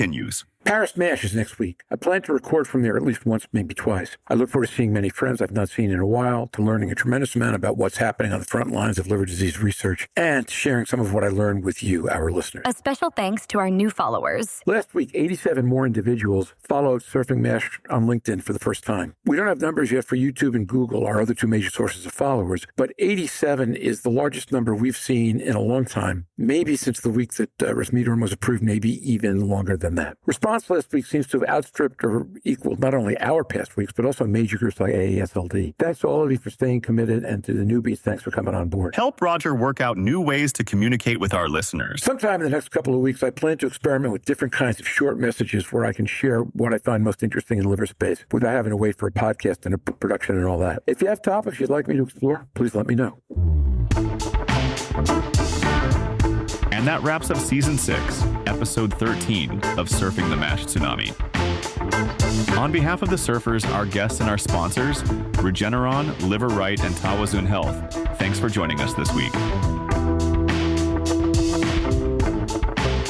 Paris MASH is next week. I plan to record from there at least once, maybe twice. I look forward to seeing many friends I've not seen in a while, to learning a tremendous amount about what's happening on the front lines of liver disease research, and to sharing some of what I learned with you, our listeners. A special thanks to our new followers. Last week, 87 more individuals followed Surfing MASH on LinkedIn for the first time. We don't have numbers yet for YouTube and Google, our other two major sources of followers, but 87 is the largest number we've seen in a long time, maybe since the week that resmetirom was approved, maybe even longer than that. Response last week seems to have outstripped or equaled not only our past weeks, but also major groups like AASLD. Thanks to all of you for staying committed, and to the newbies, thanks for coming on board. Help Roger work out new ways to communicate with our listeners. Sometime in the next couple of weeks, I plan to experiment with different kinds of short messages where I can share what I find most interesting in the liver space without having to wait for a podcast and a production and all that. If you have topics you'd like me to explore, please let me know. And that wraps up Season 6, Episode 13 of Surfing the MASH Tsunami. On behalf of the surfers, our guests, and our sponsors, Regeneron, Liver Right, and Tawazun Health, thanks for joining us this week.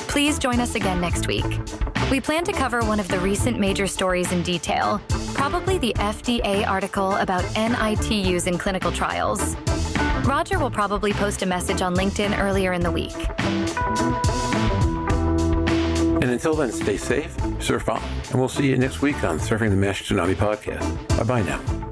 Please join us again next week. We plan to cover one of the recent major stories in detail, probably the FDA article about NITUs in clinical trials. Roger will probably post a message on LinkedIn earlier in the week. And until then, stay safe, surf on, and we'll see you next week on Surfing the MASH Tsunami podcast. Bye-bye now.